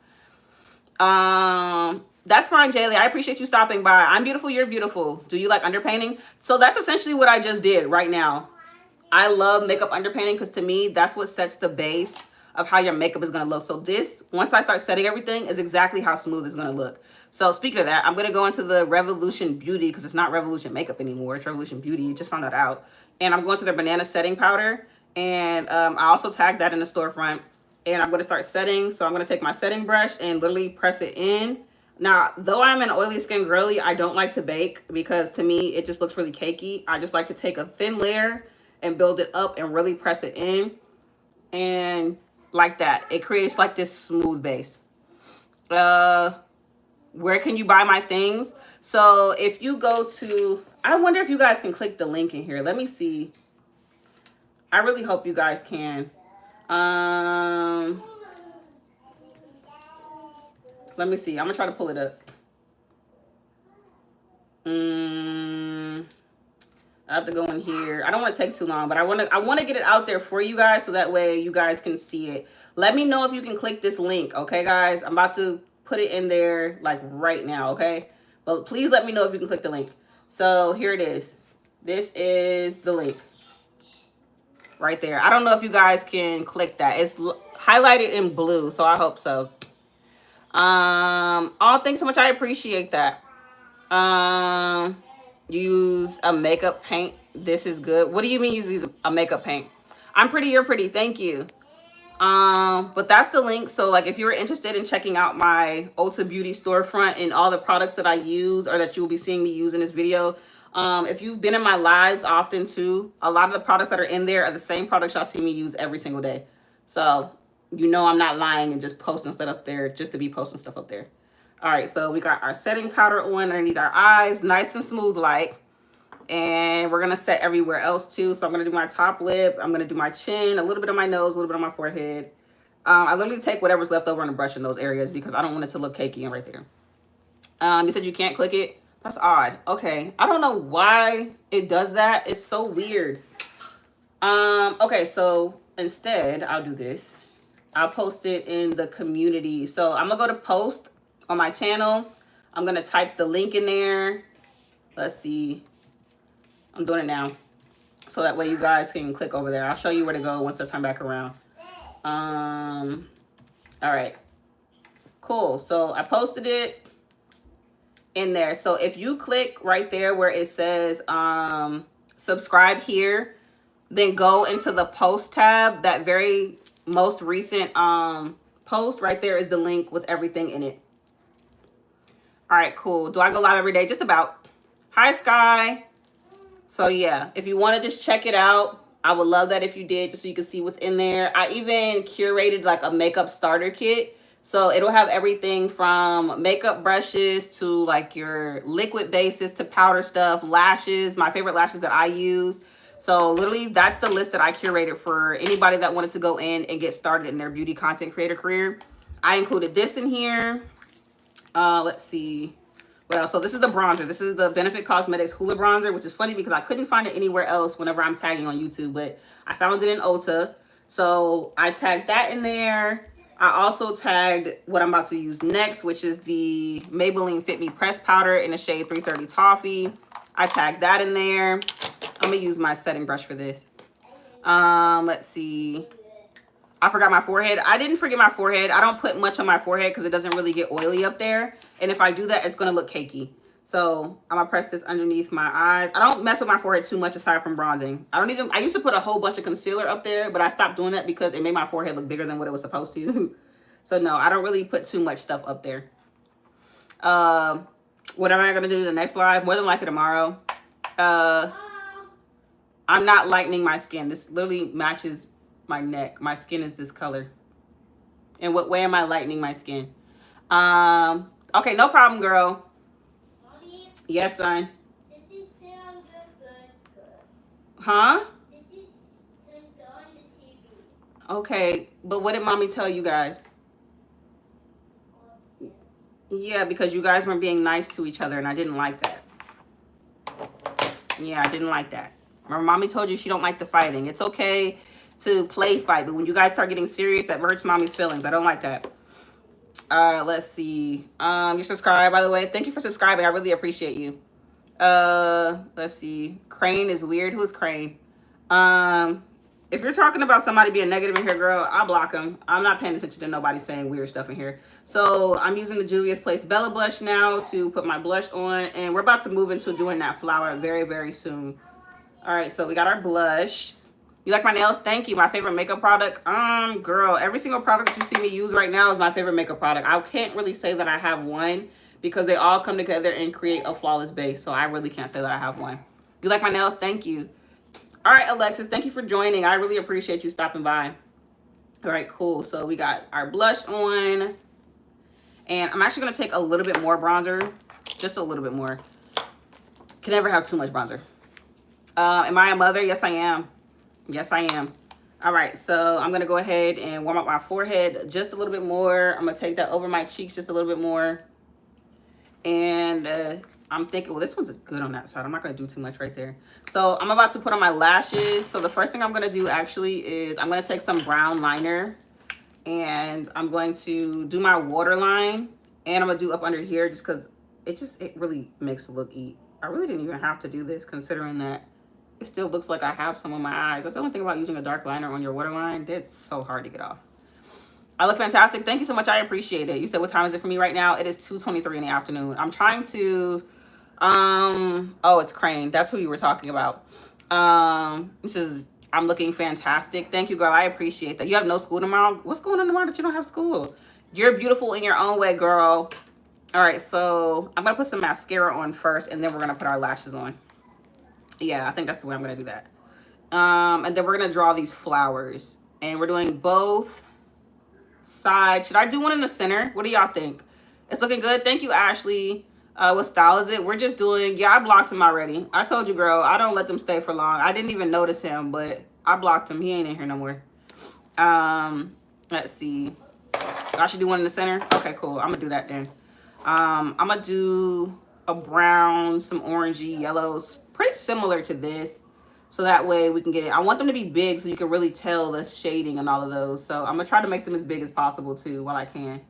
That's fine, Jaylee. I appreciate you stopping by. I'm beautiful. You're beautiful. Do you like underpainting? So that's essentially what I just did right now. I love makeup underpainting because to me, that's what sets the base of how your makeup is going to look. So this, once I start setting everything, is exactly how smooth it's going to look. So speaking of that, I'm going to go into the Revolution Beauty, because it's not Revolution Makeup anymore. It's Revolution Beauty. You just found that out. And I'm going to the Banana Setting Powder. And I also tagged that in the storefront. And I'm going to start setting. So I'm going to take my setting brush and literally press it in. Now, though I'm an oily skin girly, I don't like to bake because to me, it just looks really cakey. I just like to take a thin layer and build it up and really press it in. And like that, it creates like this smooth base. Where can you buy my things? So if you go to, I wonder if you guys can click the link in here. Let me see. I really hope you guys can. Let me see. I'm gonna try to pull it up. I have to go in here. I don't want to take too long, but I want to get it out there for you guys so that way you guys can see it. Let me know if you can click this link, okay, guys? I'm about to put it in there like right now, okay? But please let me know if you can click the link. So here it is. This is the link right there. I don't know if you guys can click that. It's highlighted in blue, so I hope so. Oh, thanks so much. I appreciate that. Use a makeup paint. This is good. What do you mean use a makeup paint? I'm pretty, you're pretty. Thank you. But that's the link. So like if you're interested in checking out my Ulta Beauty storefront and all the products that I use or that you'll be seeing me use in this video, if you've been in my lives often too, a lot of the products that are in there are the same products y'all see me use every single day. So you know I'm not lying and just posting stuff up there just to be posting stuff up there. All right, so we got our setting powder on underneath our eyes, nice and smooth like. And we're going to set everywhere else too. So I'm going to do my top lip. I'm going to do my chin, a little bit on my nose, a little bit on my forehead. I literally take whatever's left over and brush in those areas because I don't want it to look cakey and right there. You said you can't click it. That's odd. Okay. I don't know why it does that. It's so weird. Okay, so instead, I'll do this. I'll post it in the community. So I'm going to go to post on my channel. I'm going to type the link in there. Let's see. I'm doing it now. So that way you guys can click over there. I'll show you where to go once I turn back around. All right. Cool. So I posted it in there. So if you click right there where it says subscribe here, then go into the post tab. That very most recent post right there is the link with everything in it. All right, cool. Do I go live every day? Just about. Hi, Sky. So yeah, if you want to just check it out, I would love that if you did, just so you can see what's in there. I even curated like a makeup starter kit. So it'll have everything from makeup brushes to like your liquid bases to powder stuff, lashes, my favorite lashes that I use. So literally that's the list that I curated for anybody that wanted to go in and get started in their beauty content creator career. I included this in here. Let's see. Well, so this is the bronzer. This is the Benefit Cosmetics Hula Bronzer, which is funny because I couldn't find it anywhere else whenever I'm tagging on YouTube, but I found it in Ulta. So I tagged that in there. I also tagged what I'm about to use next, which is the Maybelline Fit Me Press Powder in the shade 330 Toffee. I tagged that in there. I'm going to use my setting brush for this. Let's see. I forgot my forehead. I didn't forget my forehead. I don't put much on my forehead because it doesn't really get oily up there. And if I do that, it's going to look cakey. So I'm going to press this underneath my eyes. I don't mess with my forehead too much aside from bronzing. I used to put a whole bunch of concealer up there, but I stopped doing that because it made my forehead look bigger than what it was supposed to. So no, I don't really put too much stuff up there. What am I going to do the next live? More than likely tomorrow. I'm not lightening my skin. This literally matches my neck. My skin is this color. In what way am I lightening my skin? Okay, no problem, girl. Mommy, yes, son. This is good. Huh? This is turned on the TV. Okay, but what did mommy tell you guys? Yeah, because you guys weren't being nice to each other, and I didn't like that. Yeah, I didn't like that. Remember, mommy told you she don't like the fighting. It's okay to play fight, but when you guys start getting serious, that hurts mommy's feelings. I don't like that. Let's see. You're subscribed, by the way. Thank you for subscribing. I really appreciate you. Let's see. Crane is weird. Who's Crane? If you're talking about somebody being negative in here, girl, I'll block them. I'm not paying attention to nobody saying weird stuff in here. So I'm using the Juvia's Place Bella Blush now to put my blush on. And we're about to move into doing that flower very, very soon. All right, so we got our blush. You like my nails? Thank you. My favorite makeup product? Girl, every single product you see me use right now is my favorite makeup product. I can't really say that I have one because they all come together and create a flawless base. So I really can't say that I have one. You like my nails? Thank you. All right, Alexis, thank you for joining. I really appreciate you stopping by. All right, cool. So we got our blush on. And I'm actually going to take a little bit more bronzer. Just a little bit more. Can never have too much bronzer. Am I a mother? Yes, I am. Yes, I am. All right, so I'm going to go ahead and warm up my forehead just a little bit more. I'm going to take that over my cheeks just a little bit more. And I'm thinking, well, this one's good on that side. I'm not going to do too much right there. So I'm about to put on my lashes. So the first thing I'm going to do actually is I'm going to take some brown liner. And I'm going to do my waterline. And I'm going to do up under here just because it really makes it look eat. I really didn't even have to do this considering that it still looks like I have some on my eyes. That's the only thing about using a dark liner on your waterline. That's so hard to get off. I look fantastic. Thank you so much. I appreciate it. You said, what time is it for me right now? It is 2:23 in the afternoon. I'm trying to, oh, it's Crane. That's who you were talking about. This is, I'm looking fantastic. Thank you, girl. I appreciate that. You have no school tomorrow? What's going on tomorrow that you don't have school? You're beautiful in your own way, girl. All right, so I'm going to put some mascara on first, and then we're going to put our lashes on. Yeah, I think that's the way I'm going to do that. And then we're going to draw these flowers. And we're doing both sides. Should I do one in the center? What do y'all think? It's looking good. Thank you, Ashley. What style is it? We're just doing, yeah, I blocked him already. I told you, girl, I don't let them stay for long. I didn't even notice him, but I blocked him. He ain't in here no more. Let's see. I should do one in the center. Okay, cool. I'm going to do that then. I'm going to do a brown, some orangey, yellows, pretty similar to this. So that way we can get it. I want them to be big so you can really tell the shading and all of those. So I'm going to try to make them as big as possible too while I can.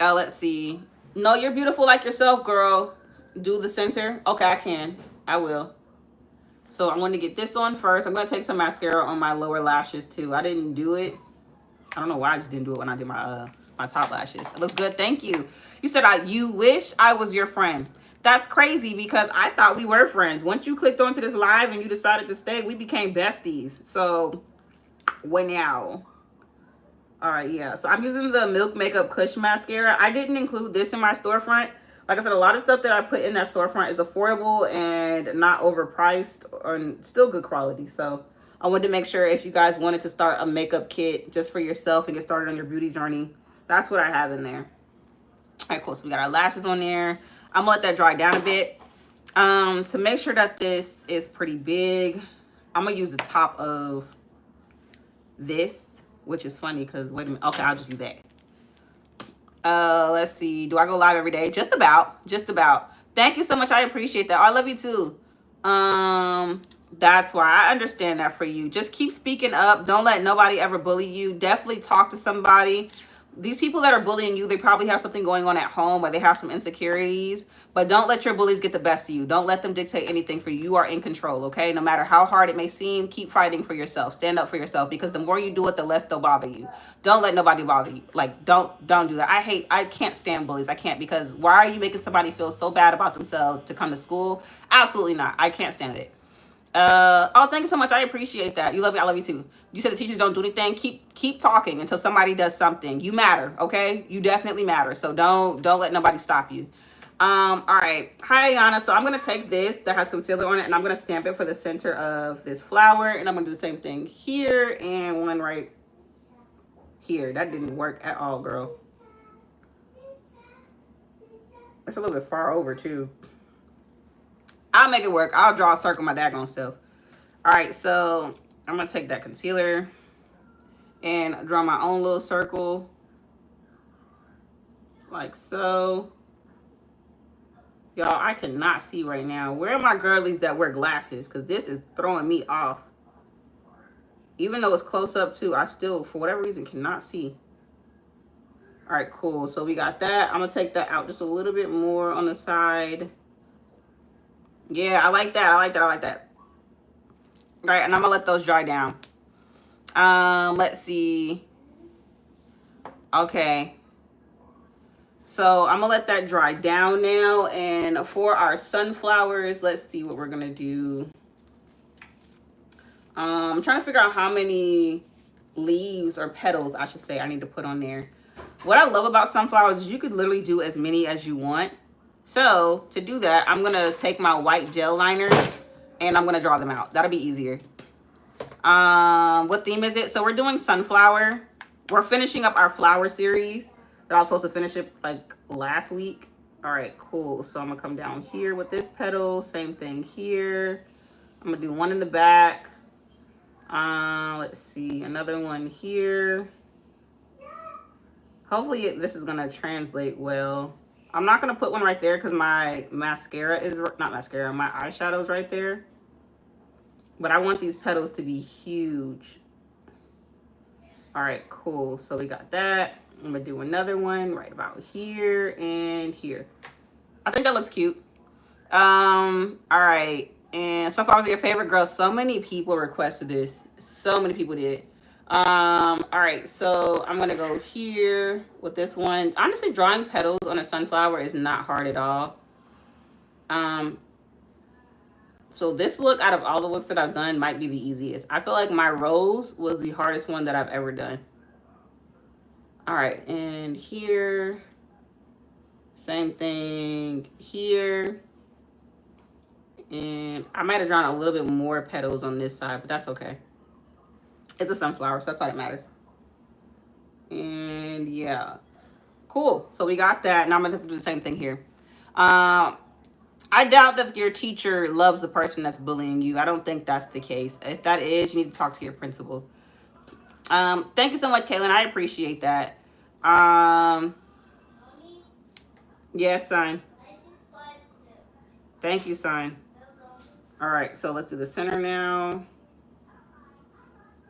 Let's see. No, you're beautiful like yourself, girl. Do the center. Okay, I can. I will. So I'm going to get this on first. I'm going to take some mascara on my lower lashes too. I didn't do it. I don't know why I just didn't do it when I did my my top lashes. It looks good. Thank you. You said you wish I was your friend. That's crazy because I thought we were friends. Once you clicked onto this live and you decided to stay, we became besties. So, now. All right, yeah. So I'm using the Milk Makeup Kush Mascara. I didn't include this in my storefront. Like I said, a lot of stuff that I put in that storefront is affordable and not overpriced and still good quality. So I wanted to make sure if you guys wanted to start a makeup kit just for yourself and get started on your beauty journey, that's what I have in there. All right, cool. So we got our lashes on there. I'm gonna let that dry down a bit. To make sure that this is pretty big, I'm gonna use the top of this, which is funny because wait a minute. Okay, I'll just do that. Let's see. Do I go live every day? Just about. Just about. Thank you so much. I appreciate that. I love you too. That's why I understand that for you. Just keep speaking up. Don't let nobody ever bully you. Definitely talk to somebody. These people that are bullying you, they probably have something going on at home or they have some insecurities, but don't let your bullies get the best of you. Don't let them dictate anything for you. You are in control, okay? No matter how hard it may seem, keep fighting for yourself. Stand up for yourself because the more you do it, the less they'll bother you. Don't let nobody bother you. Like, don't do that. I can't stand bullies. I can't because why are you making somebody feel so bad about themselves to come to school? Absolutely not. I can't stand it. Oh, thank you so much. I appreciate that. You love me. I love you too. You said the teachers don't do anything. Keep talking until somebody does something. You matter, okay? You definitely matter. So don't let nobody stop you. All right. Hi, Ayana. So I'm gonna take this that has concealer on it, and I'm gonna stamp it for the center of this flower, and I'm gonna do the same thing here and one right here. That didn't work at all, girl. That's a little bit far over too. I'll make it work. I'll draw a circle my daggone self. All right, so I'm going to take that concealer and draw my own little circle. Like so. Y'all, I cannot see right now. Where are my girlies that wear glasses? Because this is throwing me off. Even though it's close up too, I still, for whatever reason, cannot see. All right, cool. So we got that. I'm going to take that out just a little bit more on the side. Yeah, I like that. I like that. I like that. Right, and I'm gonna let those dry down. Let's see. Okay. So I'm gonna let that dry down now. And for our sunflowers, let's see what we're gonna do. I'm trying to figure out how many leaves or petals, I should say, I need to put on there. What I love about sunflowers is you could literally do as many as you want. So to do that, I'm gonna take my white gel liner and I'm gonna draw them out. That'll be easier. What theme is it? So we're doing sunflower. We're finishing up our flower series that I was supposed to finish it like last week. All right, cool. So I'm gonna come down here with this petal. Same thing here. I'm gonna do one in the back. Let's see, another one here. Hopefully this is gonna translate well. I'm not gonna put one right there because my mascara is not mascara. My eyeshadow is right there. But I want these petals to be huge. All right, cool. So we got that. I'm gonna do another one right about here and here. I think that looks cute. All right. And sunflowers are your favorite, girl. So many people requested this. So many people did. All right, so I'm gonna go here with this one. Honestly, drawing petals on a sunflower is not hard at all. So this look out of all the looks that I've done might be the easiest. I feel like my rose was the hardest one that I've ever done. All right, and here, same thing here. And I might have drawn a little bit more petals on this side, but that's okay. It's a sunflower, so that's all that matters. And yeah, cool. So we got that. Now I'm gonna do the same thing here. I doubt that your teacher loves the person that's bullying you. I don't think that's the case. If that is, you need to talk to your principal. Thank you so much, Kaylin. I appreciate that. Yes, son. Thank you, son. All right, so let's do the center now.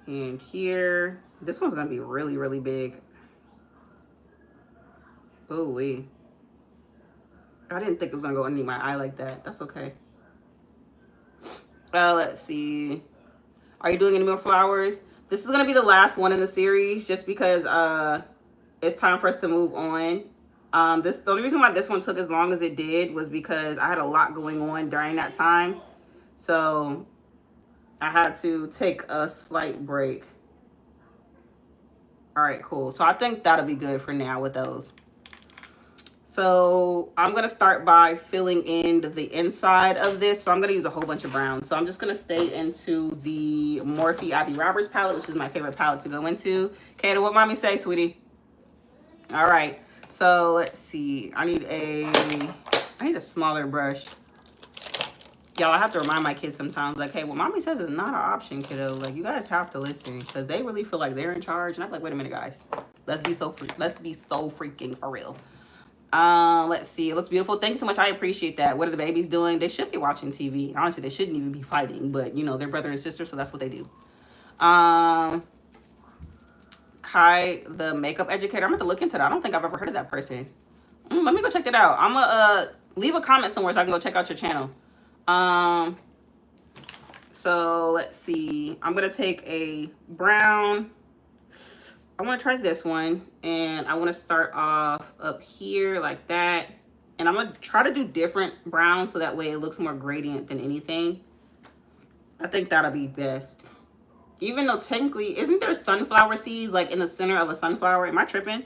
And here. This one's gonna be really, really big. Oh, wait. I didn't think it was gonna go underneath my eye like that. That's okay. Let's see. Are you doing any more flowers? This is gonna be the last one in the series just because it's time for us to move on. The only reason why this one took as long as it did was because I had a lot going on during that time. So I had to take a slight break. All right, cool. So I think that'll be good for now with those. So I'm going to start by filling in the inside of this. So I'm going to use a whole bunch of brown. So I'm just going to stay into the Morphe Abby Roberts palette, which is my favorite palette to go into. Kata, what mommy say, sweetie? All right. So let's see. I need a smaller brush. Y'all, I have to remind my kids sometimes, like, hey, what mommy says is not an option, kiddo. Like, you guys have to listen because they really feel like they're in charge. And I'm like, wait a minute, guys. Let's be so freaking for real. Let's see. It looks beautiful. Thank you so much. I appreciate that. What are the babies doing? They should be watching TV. Honestly, they shouldn't even be fighting, but you know, they're brother and sister, so that's what they do. Kai, the makeup educator. I'm going to look into that. I don't think I've ever heard of that person. Let me go check it out. I'm gonna leave a comment somewhere so I can go check out your channel. So let's see. I'm gonna take a brown. I want to try this one, and I want to start off up here like that. And I'm going to try to do different browns so that way it looks more gradient than anything. I think that'll be best. Even though technically, isn't there sunflower seeds like in the center of a sunflower? Am I tripping?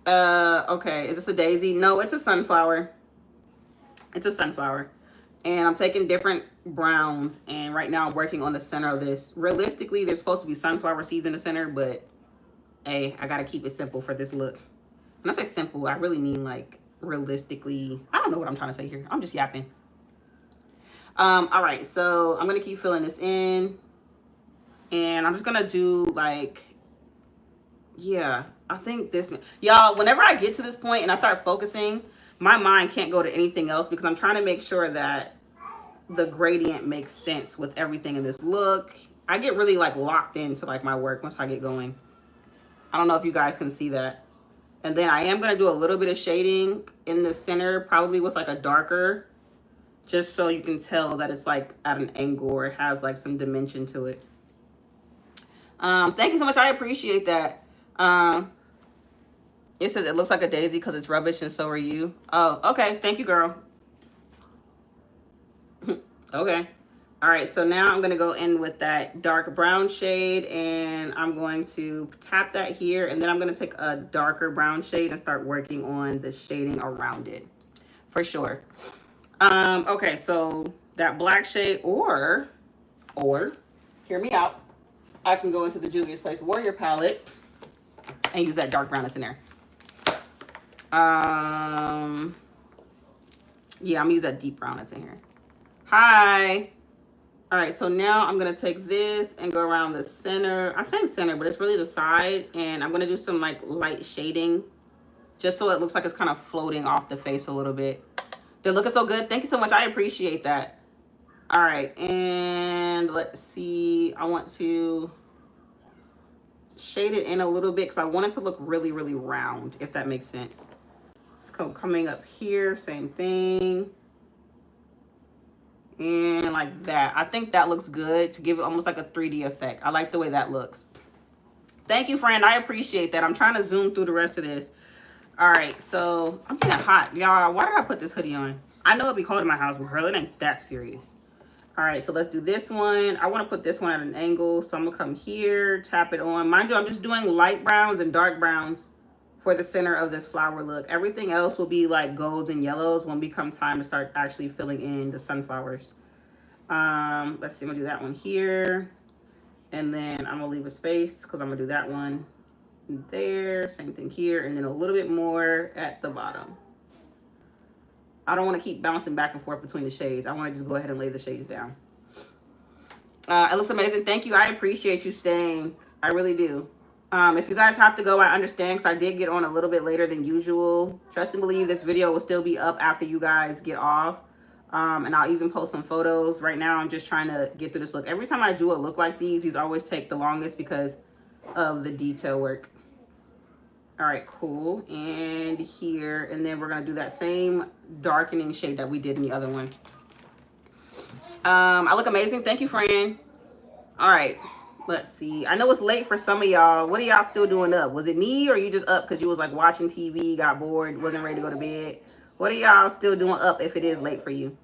Okay. Is this a daisy? No, it's a sunflower. It's a sunflower. And I'm taking different browns, and right now I'm working on the center of this. Realistically, there's supposed to be sunflower seeds in the center, but hey, I gotta keep it simple for this look. When I say simple, I really mean like realistically. I don't know what I'm trying to say here. I'm just yapping. All right, so I'm gonna keep filling this in, and I'm just gonna do like, yeah, I think this, y'all, whenever I get to this point and I start focusing, my mind can't go to anything else because I'm trying to make sure that the gradient makes sense with everything in this look. I get really like locked into like my work once I get going. I don't know if you guys can see that. And then I am going to do a little bit of shading in the center, probably with like a darker just so you can tell that it's like at an angle or it has like some dimension to it. Thank you so much. I appreciate that. It says it looks like a daisy because it's rubbish and so are you. Oh, okay. Thank you, girl. Okay. All right, so now I'm going to go in with that dark brown shade, and I'm going to tap that here, and then I'm going to take a darker brown shade and start working on the shading around it, for sure. Okay, so that black shade, or, hear me out, I can go into the Juvia's Place Warrior palette and use that dark brown that's in there. Yeah, I'm going to use that deep brown that's in here. Hi. All right, so now I'm gonna take this and go around the center. I'm saying center, but it's really the side. And I'm gonna do some like light shading just so it looks like it's kind of floating off the face a little bit. They're looking so good. Thank you so much. I appreciate that. All right, and let's see. I want to shade it in a little bit because I want it to look really, really round, if that makes sense. It's coming up here, same thing. And like that. I think that looks good to give it almost like a 3D effect. I like the way that looks. Thank you, friend. I appreciate that. I'm trying to zoom through the rest of this. All right, so I'm getting hot. Y'all, why did I put this hoodie on? I know it'd be cold in my house, but girl, it ain't that serious. All right, so let's do this one. I want to put this one at an angle. So I'm going to come here, tap it on. Mind you, I'm just doing light browns and dark browns for the center of this flower look. Everything else will be like golds and yellows when we come time to start actually filling in the sunflowers. Let's see, I'm gonna do that one here, and then I'm gonna leave a space because I'm gonna do that one there, same thing here, and then a little bit more at the bottom. I don't want to keep bouncing back and forth between the shades. I want to just go ahead and lay the shades down. It looks amazing. Thank you. I appreciate you staying. I really do. If you guys have to go, I understand because I did get on a little bit later than usual. Trust and believe this video will still be up after you guys get off. And I'll even post some photos. Right now, I'm just trying to get through this look. Every time I do a look like these always take the longest because of the detail work. All right, cool. And here, and then we're going to do that same darkening shade that we did in the other one. I look amazing. Thank you, friend. All right. Let's see. I know it's late for some of y'all. What are y'all still doing up? Was it me or you just up because you was like watching TV, got bored, wasn't ready to go to bed? What are y'all still doing up if it is late for you?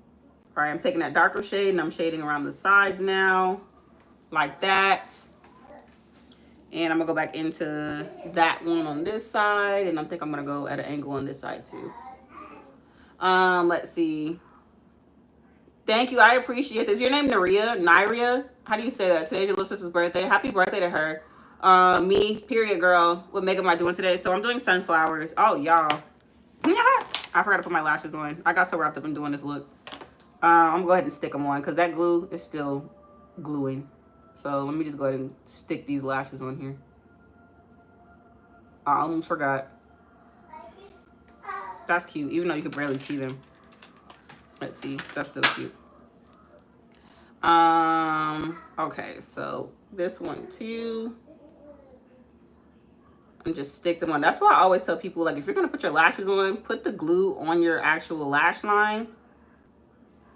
All right, I'm taking that darker shade and I'm shading around the sides now, like that. And I'm gonna go back into that one on this side, and I think I'm gonna go at an angle on this side too. Let's see. Thank you, I appreciate this. Your name Nyria? How do you say that? Today's your little sister's birthday. Happy birthday to her. Me, period, girl. What makeup am I doing today? So I'm doing sunflowers. Oh, y'all. I forgot to put my lashes on. I got so wrapped up in doing this look. I'm gonna go ahead and stick them on because that glue is still gluing. So let me just go ahead and stick these lashes on here. I almost forgot. That's cute, even though you could barely see them. Let's see, that's still cute. Okay, so this one too. And just stick them on. That's why I always tell people, like, if you're gonna put your lashes on, put the glue on your actual lash line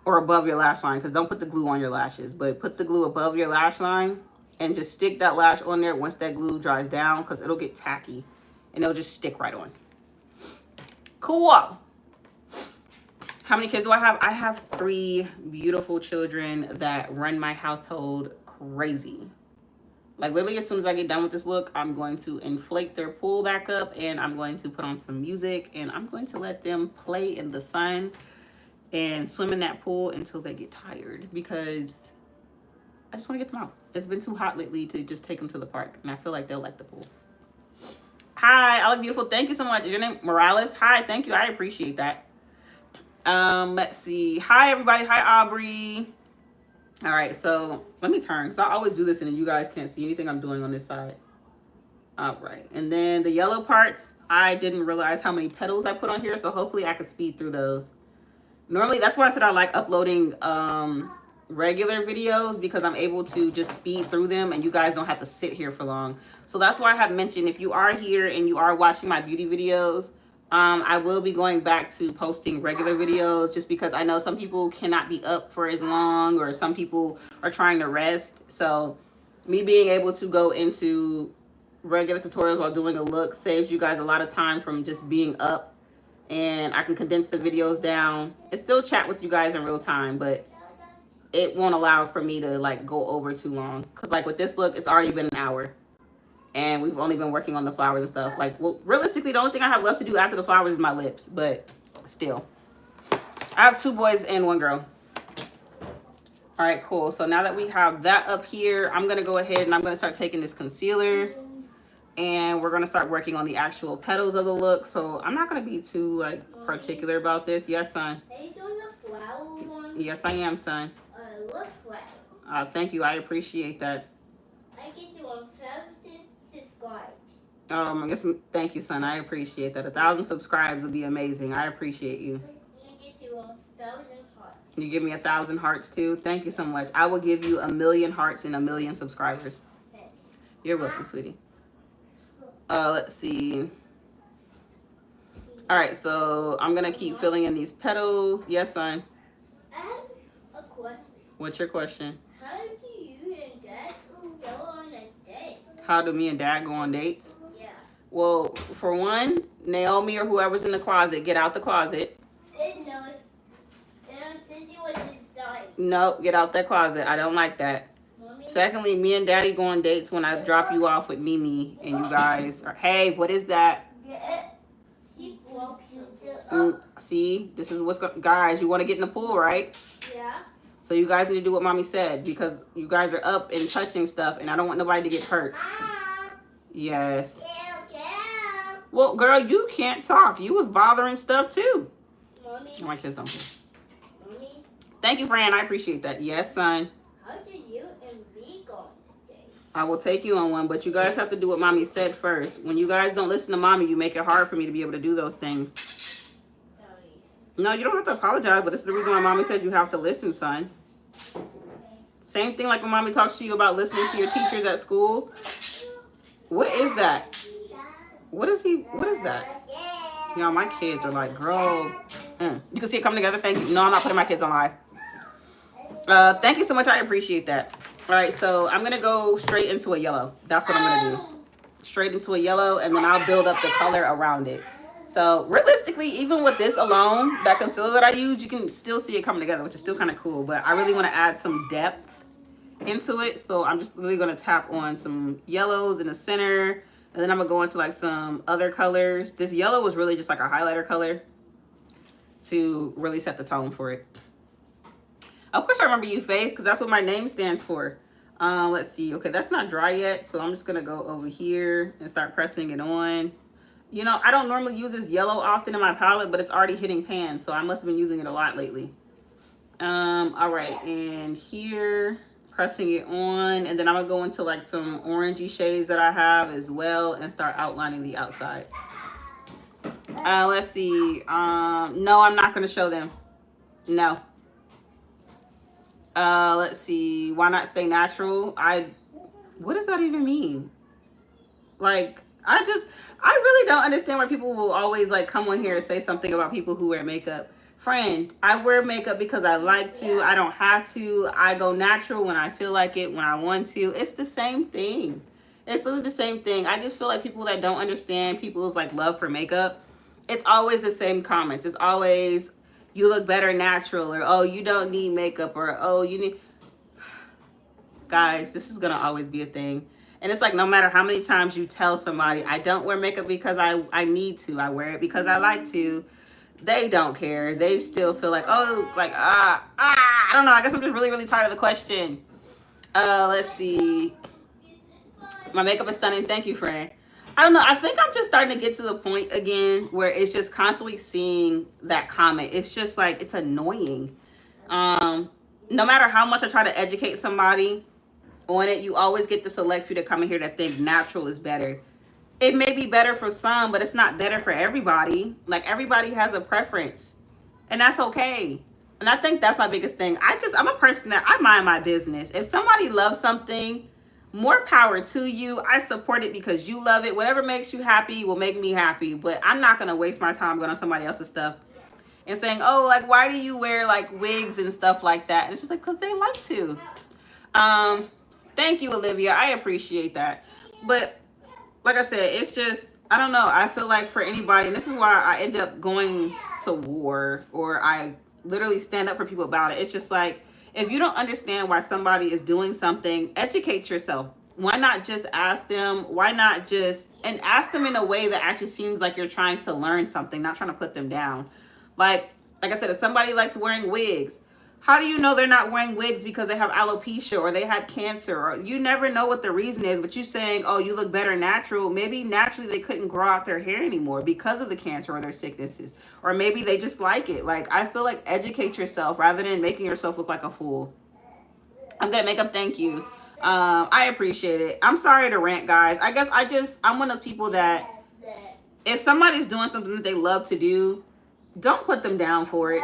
or above your lash line, because don't put the glue on your lashes, but put the glue above your lash line and just stick that lash on there once that glue dries down, because it'll get tacky and it'll just stick right on. Cool. How many kids do I have? I have 3 beautiful children that run my household crazy. Like, literally, as soon as I get done with this look, I'm going to inflate their pool back up, and I'm going to put on some music, and I'm going to let them play in the sun and swim in that pool until they get tired, because I just want to get them out. It's been too hot lately to just take them to the park, and I feel like they'll like the pool. Hi, I look beautiful. Thank you so much. Is your name Morales? Hi, thank you. I appreciate that. Let's see. Hi, everybody. Hi, Aubrey. All right, so let me turn, because I always do this and then you guys can't see anything I'm doing on this side. All right, and then the yellow parts, I didn't realize how many petals I put on here, so hopefully I could speed through those. Normally, that's why I said I like uploading regular videos, because I'm able to just speed through them and you guys don't have to sit here for long. So that's why I have mentioned, if you are here and you are watching my beauty videos, I will be going back to posting regular videos just because I know some people cannot be up for as long, or some people are trying to rest. So me being able to go into regular tutorials while doing a look saves you guys a lot of time from just being up, and I can condense the videos down and still chat with you guys in real time, but it won't allow for me to like go over too long. Cause like with this look, it's already been an hour and we've only been working on the flowers and stuff. Like, well, realistically, the only thing I have left to do after the flowers is my lips, but still. I have 2 boys and 1 girl. All right, cool. So now that we have that up here, I'm gonna go ahead and I'm gonna start taking this concealer and we're gonna start working on the actual petals of the look. So I'm not gonna be too like particular about this. Yes, son. Are you doing a flower one? Yes, I am, son. What flower? Thank you. I appreciate that. I get you 1,000 subscribes. I guess thank you, son. I appreciate that. 1,000 subscribes would be amazing. I appreciate you. I get you 1,000 hearts. Can you give me 1,000 hearts too? Thank you so much. I will give you 1,000,000 hearts and 1,000,000 subscribers. Thanks. You're welcome, sweetie. Let's see. All right, so I'm gonna keep filling in these petals. Yes, son. I have a question. What's your question? How do you and Dad go on a date? How do me and Dad go on dates? Yeah. Well, for one, Naomi or whoever's in the closet, get out the closet. It knows. Sissy was inside. Nope, get out that closet. I don't like that. Mommy? Secondly, me and Daddy go on dates when I drop you off with Mimi and you guys are, hey, what is that? Yeah. He broke something. See, this is what's going, guys, you want to get in the pool, right? Yeah. So you guys need to do what Mommy said because you guys are up and touching stuff and I don't want nobody to get hurt. Yes. Yeah. Well, girl, you can't talk. You was bothering stuff too. Mommy. My kids don't care. Mommy. Thank you, Fran. I appreciate that. Yes, son. How do you and me go on a date? I will take you on one, but you guys have to do what Mommy said first. When you guys don't listen to Mommy, you make it hard for me to be able to do those things. Sorry. No, you don't have to apologize, but this is the reason why Mommy said you have to listen, son. Same thing like when Mommy talks to you about listening to your teachers at school. What is that? What is that? Y'all, my kids are like, girl. You can see it coming together. Thank you. No, I'm not putting my kids on live. Thank you so much. I appreciate that. All right, so I'm going to go straight into a yellow. That's what I'm going to do. Straight into a yellow, and then I'll build up the color around it. So realistically, even with this alone, that concealer that I use, you can still see it coming together, which is still kind of cool. But I really want to add some depth into it. So I'm just really going to tap on some yellows in the center. And then I'm going to go into like some other colors. This yellow was really just like a highlighter color to really set the tone for it. Of course I remember you, Faith, because that's what my name stands for. Let's see. Okay, that's not dry yet. So I'm just going to go over here and start pressing it on. You know, I don't normally use this yellow often in my palette, but it's already hitting pan. So I must have been using it a lot lately. All right. And here, pressing it on. And then I'm going to go into like some orangey shades that I have as well and start outlining the outside. Let's see. No, I'm not going to show them. No. Let's see. Why not stay natural? What does that even mean? Like, I really don't understand why people will always like come on here and say something about people who wear makeup. Friend, I wear makeup because I like to. I don't have to. I go natural when I feel like it, when I want to. It's the same thing. It's really the same thing. I just feel like people that don't understand people's like love for makeup, it's always the same comments. It's always, you look better natural, or oh, you don't need makeup, or oh, you need. Guys, this is gonna always be a thing. And it's like, no matter how many times you tell somebody, I don't wear makeup because I need to. I wear it because I like to. They don't care. They still feel like, oh, like, I don't know. I guess I'm just really, really tired of the question. Let's see. My makeup is stunning. Thank you, friend. I don't know. I think I'm just starting to get to the point again where it's just constantly seeing that comment. It's just like, it's annoying. No matter how much I try to educate somebody on it, you always get the select few that come in here that think natural is better. It may be better for some, but it's not better for everybody. Like, everybody has a preference, and that's okay. And I think that's my biggest thing. I'm a person that I mind my business. If somebody loves something, more power to you. I support it because you love it. Whatever makes you happy will make me happy. But I'm not gonna waste my time going on somebody else's stuff and saying, "Oh, like why do you wear like wigs and stuff like that?" And it's just like because they like to. Um, Thank you, Olivia. I appreciate that. But like I said, it's just I don't know. I feel like for anybody, and this is why I end up going to war or I literally stand up for people about it. It's just like if you don't understand why somebody is doing something, educate yourself. Why not just ask them? Why not just and ask them in a way that actually seems like you're trying to learn something, not trying to put them down. Like I said, if somebody likes wearing wigs, how do you know they're not wearing wigs because they have alopecia or they had cancer? Or you never know what the reason is, but you saying, oh, you look better natural. Maybe naturally they couldn't grow out their hair anymore because of the cancer or their sicknesses. Or maybe they just like it. Like, I feel like educate yourself rather than making yourself look like a fool. I'm gonna make up thank you. I appreciate it. I'm sorry to rant, guys. I guess I'm one of those people that if somebody's doing something that they love to do, don't put them down for it.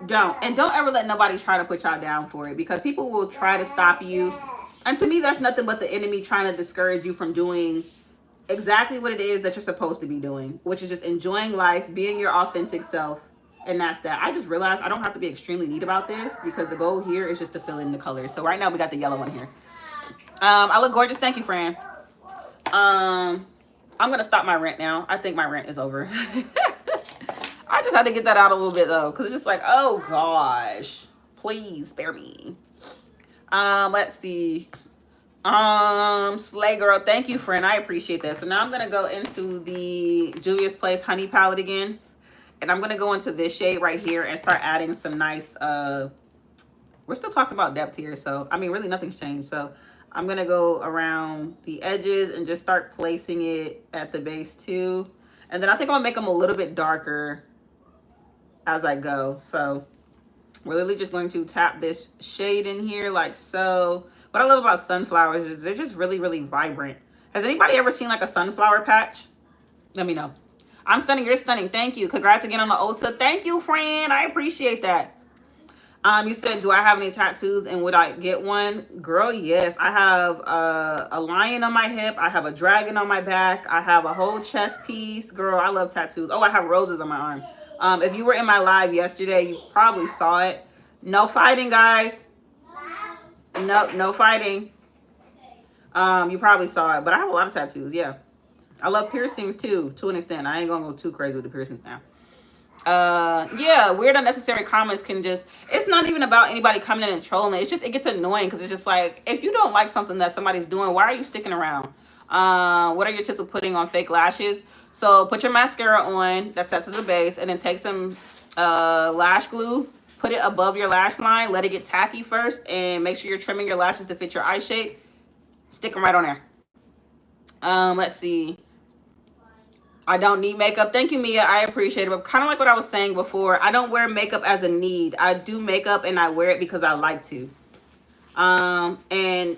Don't. And don't ever let nobody try to put y'all down for it because people will try to stop you. And to me, that's nothing but the enemy trying to discourage you from doing exactly what it is that you're supposed to be doing, which is just enjoying life, being your authentic self. And that's that. I just realized I don't have to be extremely neat about this because the goal here is just to fill in the colors. So right now we got the yellow one here. I look gorgeous. Thank you, Fran. I'm going to stop my rant now. I think my rant is over. I just had to get that out a little bit though, because it's just like, oh gosh, please spare me. Let's see. Slay Girl, thank you, friend. I appreciate that. So now I'm gonna go into the Juvia's Place Honey palette again, and I'm gonna go into this shade right here and start adding some nice. We're still talking about depth here, so I mean, really nothing's changed. So I'm gonna go around the edges and just start placing it at the base too, and then I think I'll make them a little bit darker as I go. So we're literally just going to tap this shade in here like so. What I love about sunflowers is they're just really, really vibrant. Has anybody ever seen like a sunflower patch? Let me know. I'm stunning. You're stunning. Thank you. Congrats again on the Ulta. Thank you, friend. I appreciate that. You said, do I have any tattoos and would I get one? Girl, yes. I have a lion on my hip. I have a dragon on my back. I have a whole chest piece. Girl, I love tattoos. Oh, I have roses on my arm. If you were in my live yesterday, you probably saw it. No fighting, guys. No fighting. You probably saw it, but I have a lot of tattoos. Yeah, I love piercings too, to an extent. I ain't gonna go too crazy with the piercings now. Yeah, weird unnecessary comments can just, it's not even about anybody coming in and trolling. It's just, it gets annoying because it's just like, if you don't like something that somebody's doing, why are you sticking around? What are your tips of putting on fake lashes? So put your mascara on that sets as a base, and then take some lash glue, put it above your lash line, let it get tacky first, and make sure you're trimming your lashes to fit your eye shape. Stick them right on there. Let's see. I don't need makeup. Thank you, Mia. I appreciate it. But kind of like what I was saying before, I don't wear makeup as a need. I do makeup and I wear it because I like to. And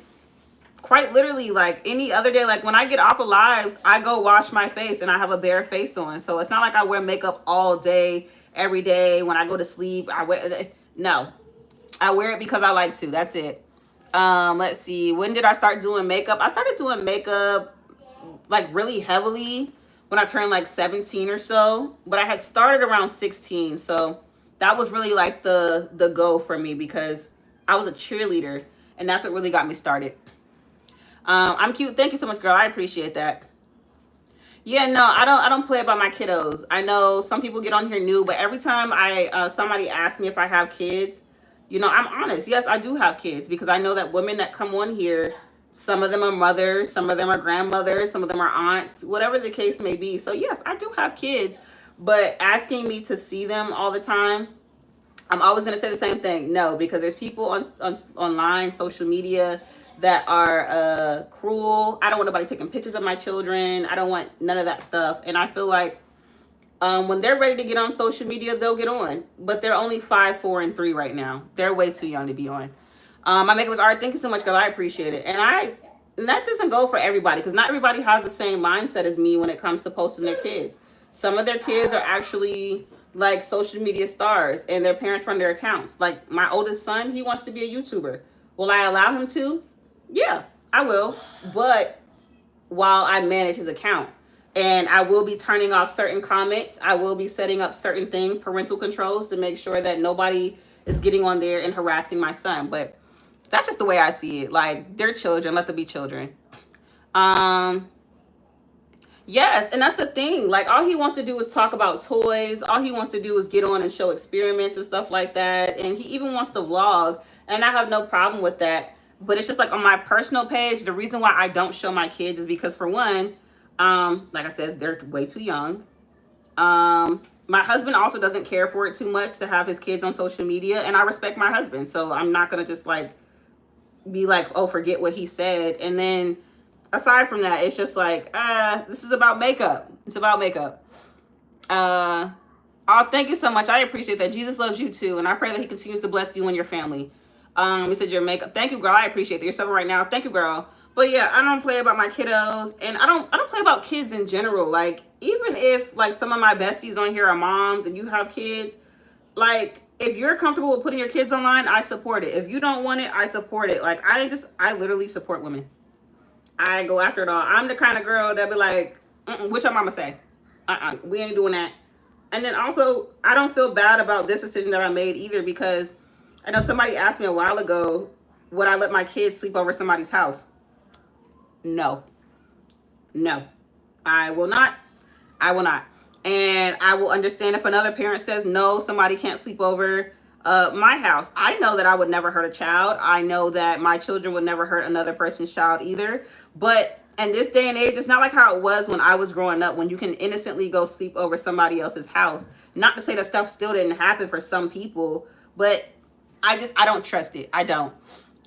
quite literally, like any other day, like when I get off of lives, I go wash my face and I have a bare face on. So it's not like I wear makeup all day, every day. When I go to sleep, I wear, no, I wear it because I like to. That's it. Let's see. When did I start doing makeup? I started doing makeup like really heavily when I turned like 17 or so, but I had started around 16. So that was really like the go for me because I was a cheerleader and that's what really got me started. I'm cute. Thank you so much, girl. I appreciate that. Yeah, no, I don't play about my kiddos. I know some people get on here new, but every time somebody asks me if I have kids, you know, I'm honest. Yes, I do have kids because I know that women that come on here, some of them are mothers, some of them are grandmothers, some of them are aunts, whatever the case may be. So yes, I do have kids, but asking me to see them all the time, I'm always going to say the same thing. No, because there's people on online, social media that are cruel. I don't want nobody taking pictures of my children. I don't want none of that stuff. And I feel like when they're ready to get on social media, they'll get on. But they're only 5, 4, and 3 right now. They're way too young to be on. My makeup was art. Thank you so much, girl. I appreciate it. And that doesn't go for everybody because not everybody has the same mindset as me when it comes to posting their kids. Some of their kids are actually like social media stars and their parents run their accounts. Like my oldest son, he wants to be a YouTuber. Will I allow him to? Yeah, I will, but while I manage his account. And I will be turning off certain comments. I will be setting up certain things, parental controls, to make sure that nobody is getting on there and harassing my son. But that's just the way I see it. Like, they're children, let them be children. Um, yes, and that's the thing. Like, all he wants to do is talk about toys. All he wants to do is get on and show experiments and stuff like that. And he even wants to vlog, and I have no problem with that. But it's just like on my personal page, the reason why I don't show my kids is because, for one, like I said, they're way too young. My husband also doesn't care for it too much to have his kids on social media, and I respect my husband, so I'm not gonna just like be like, oh, forget what he said. And then aside from that, it's just like, this is about makeup. It's about makeup. Oh, thank you so much. I appreciate that. Jesus loves you too, and I pray that he continues to bless you and your family. You said your makeup. Thank you, girl. I appreciate that. You're suffering right now. Thank you, girl. But yeah, I don't play about my kiddos, and I don't play about kids in general. Like, even if like some of my besties on here are moms and you have kids, like, if you're comfortable with putting your kids online, I support it. If you don't want it, I support it. Like, I literally support women. I go after it all. I'm the kind of girl that be like, what your mama say? We ain't doing that. And then also, I don't feel bad about this decision that I made either, because I know somebody asked me a while ago, would I let my kids sleep over somebody's house? No. No. I will not. I will not. And I will understand if another parent says, no, somebody can't sleep over my house. I know that I would never hurt a child. I know that my children would never hurt another person's child either. But in this day and age, it's not like how it was when I was growing up, when you can innocently go sleep over somebody else's house. Not to say that stuff still didn't happen for some people, but I don't trust it. I don't.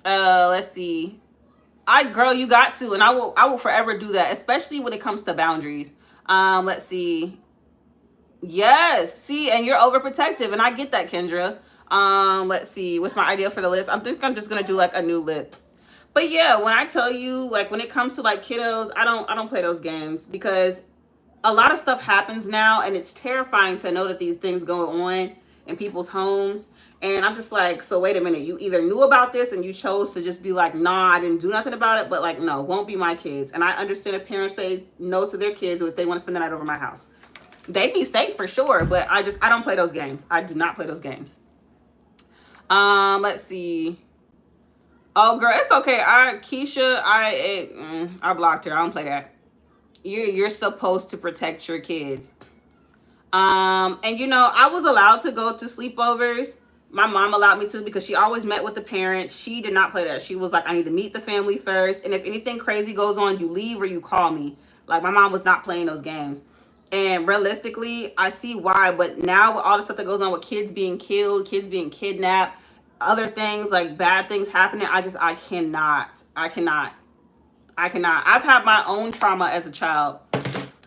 Let's see. Girl, you got to, and I will forever do that, especially when it comes to boundaries. Let's see. Yes, see, and you're overprotective, and I get that, Kendra. Let's see, what's my idea for the list? I think I'm just gonna do like a new lip. But yeah, when I tell you, like, when it comes to like kiddos, I don't play those games, because a lot of stuff happens now, and it's terrifying to know that these things go on in people's homes. And I'm just like, so wait a minute, you either knew about this and you chose to just be like, nah, I didn't do nothing about it, but like, no, won't be my kids. And I understand if parents say no to their kids if they want to spend the night over my house. They'd be safe for sure, but I don't play those games. I do not play those games. Let's see. Oh, girl, it's okay. Keisha, I blocked her. I don't play that. You're supposed to protect your kids. And you know, I was allowed to go to sleepovers. My mom allowed me to, because she always met with the parents. She did not play that. She was like, I need to meet the family first, and if anything crazy goes on, you leave or you call me. Like, my mom was not playing those games. And realistically, I see why. But now with all the stuff that goes on with kids being killed, kids being kidnapped, other things like bad things happening, I cannot. I've had my own trauma as a child,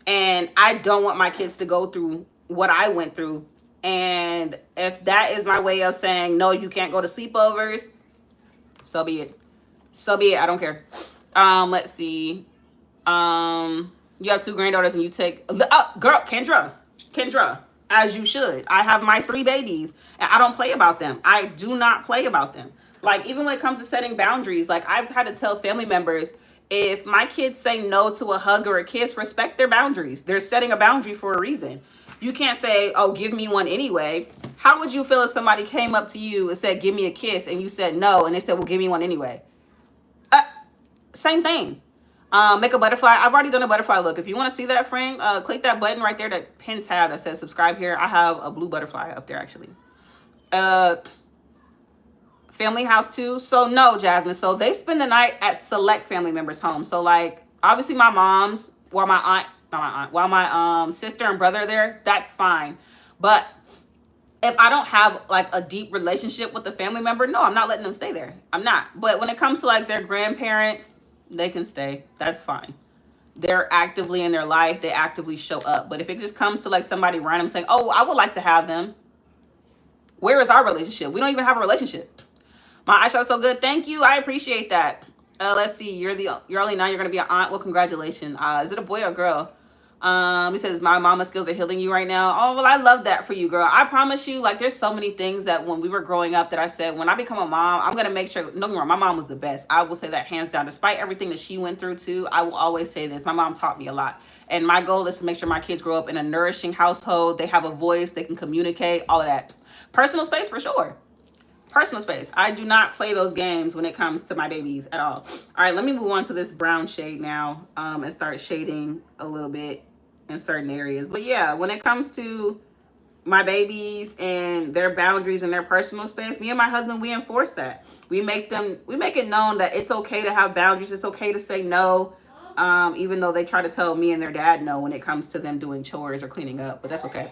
and I don't want my kids to go through what I went through. And if that is my way of saying, no, you can't go to sleepovers, so be it. So be it. I don't care. Let's see. You have 2 granddaughters and you take, girl, Kendra, as you should. I have my 3 babies, and I don't play about them. I do not play about them. Like, even when it comes to setting boundaries, like, I've had to tell family members, if my kids say no to a hug or a kiss, respect their boundaries. They're setting a boundary for a reason. You can't say, oh, give me one anyway. How would you feel if somebody came up to you and said, give me a kiss, and you said no, and they said, well, give me one anyway? Same thing. Make a butterfly. I've already done a butterfly look. If you want to see that, friend, click that button right there, that pin tab that says subscribe here. I have a blue butterfly up there, actually. Family house too. So no, Jasmine. So they spend the night at select family members' homes. So like, obviously my mom's, while my sister and brother are there, that's fine. But if I don't have like a deep relationship with the family member, no, I'm not letting them stay there. I'm not. But when it comes to like their grandparents, they can stay. That's fine. They're actively in their life. They actively show up. But if it just comes to like somebody random saying, oh, I would like to have them, where is our relationship? We don't even have a relationship. My eyeshadow's so good. Thank you. I appreciate that. Let's see. You're only 9. You're going to be an aunt. Well, congratulations. Is it a boy or a girl? He says, my mama skills are healing you right now. Oh, well, I love that for you, girl. I promise you, like, there's so many things that when we were growing up that I said, when I become a mom, I'm going to make sure, don't get me wrong, my mom was the best. I will say that hands down. Despite everything that she went through, too, I will always say this. My mom taught me a lot. And my goal is to make sure my kids grow up in a nourishing household. They have a voice. They can communicate, all of that. Personal space, for sure. Personal space. I do not play those games when it comes to my babies at all. All right, let me move on to this brown shade now and start shading a little bit in certain areas. But yeah, when it comes to my babies and their boundaries and their personal space, me and my husband, we enforce that. We make it known that it's okay to have boundaries. It's okay to say no, even though they try to tell me and their dad no when it comes to them doing chores or cleaning up, but that's okay.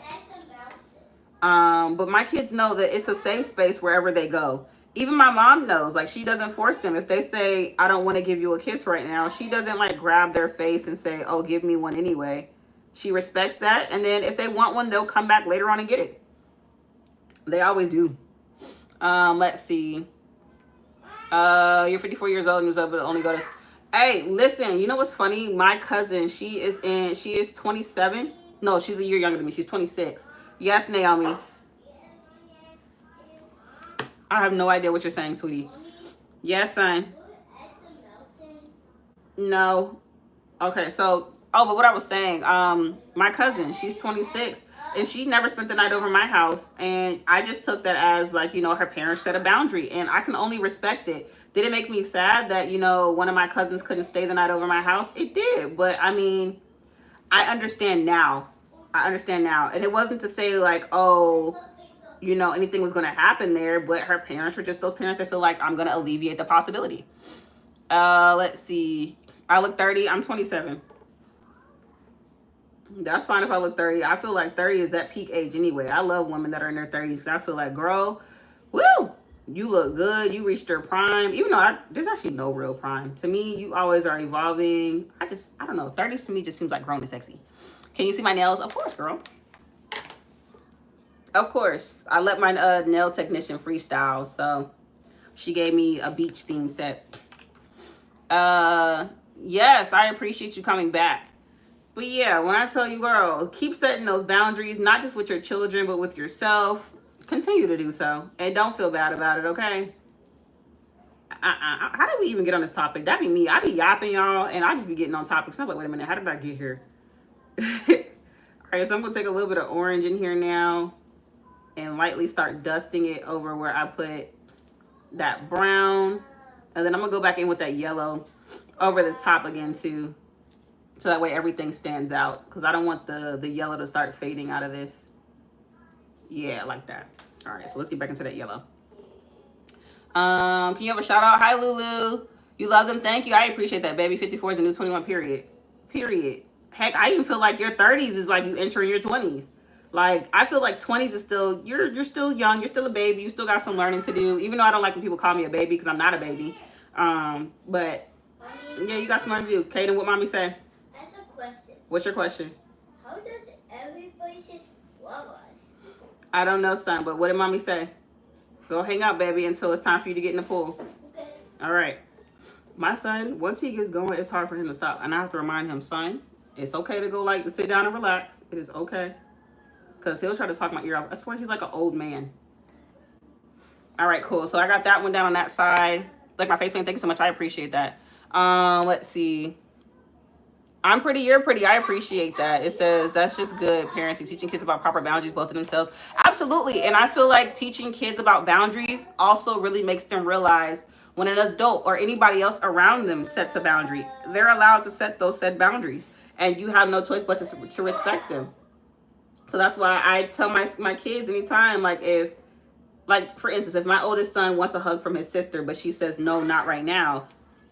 But my kids know that it's a safe space wherever they go. Even my mom knows, like, she doesn't force them. If they say, I don't want to give you a kiss right now, she doesn't like grab their face and say, oh, give me one anyway. She respects that. And then if they want one, they'll come back later on and get it. They always do. Let's see. You're 54 years old and was able to only go to. Hey, listen, you know what's funny? My cousin, she is 27. No, she's a year younger than me. She's 26. Yes, Naomi. I have no idea what you're saying, sweetie. Yes, son. No. Okay, so, but what I was saying, my cousin, she's 26, and she never spent the night over my house, and I just took that as, like, her parents set a boundary, and I can only respect it. Did it make me sad that, one of my cousins couldn't stay the night over my house? It did, but, I mean, I understand now. And it wasn't to say, like, oh, anything was going to happen there, but her parents were just those parents that feel like I'm going to alleviate the possibility. Let's see. I look 30. I'm 27. That's fine if I look 30. I feel like 30 is that peak age anyway. I love women that are in their 30s. I feel like, girl, woo, you look good. You reached your prime. Even though there's actually no real prime. To me, you always are evolving. I don't know. 30s to me just seems like grown and sexy. Can you see my nails? Of course, girl. Of course. I let my nail technician freestyle, so she gave me a beach theme set. Yes, I appreciate you coming back. But yeah, when I tell you, girl, keep setting those boundaries, not just with your children, but with yourself. Continue to do so. And don't feel bad about it, okay? How did we even get on this topic? That'd be me. I be yapping, y'all, and I just be getting on topics. I'm like, wait a minute, how did I get here? All right, so I'm going to take a little bit of orange in here now and lightly start dusting it over where I put that brown. And then I'm going to go back in with that yellow over the top again, too. So that way everything stands out. Because I don't want the yellow to start fading out of this. Yeah, like that. All right, so let's get back into that yellow. Can you have a shout out? Hi, Lulu. You love them? Thank you. I appreciate that, baby. 54 is a new 21, period. Period. Heck, I even feel like your 30s is like you entering your 20s. Like, I feel like 20s is still, you're still young. You're still a baby. You still got some learning to do. Even though I don't like when people call me a baby because I'm not a baby. But, yeah, you got some learning to do. Kaden, what mommy say? That's a question. What's your question? How does everybody just love us? I don't know, son, but what did mommy say? Go hang out, baby, until it's time for you to get in the pool. Okay. All right. My son, once he gets going, it's hard for him to stop. And I have to remind him, son, it's okay to go, like, to sit down and relax. It is okay. Because he'll try to talk my ear off. I swear he's like an old man. All right, cool. So I got that one down on that side. Like my face paint, thank you so much. I appreciate that. Let's see. I'm pretty, you're pretty. I appreciate that. It says that's just good parenting, teaching kids about proper boundaries, both of themselves. Absolutely. And I feel like teaching kids about boundaries also really makes them realize when an adult or anybody else around them sets a boundary, they're allowed to set those said boundaries. And you have no choice but to respect them. So that's why I tell my kids anytime, like if, like for instance, if my oldest son wants a hug from his sister, but she says, no, not right now,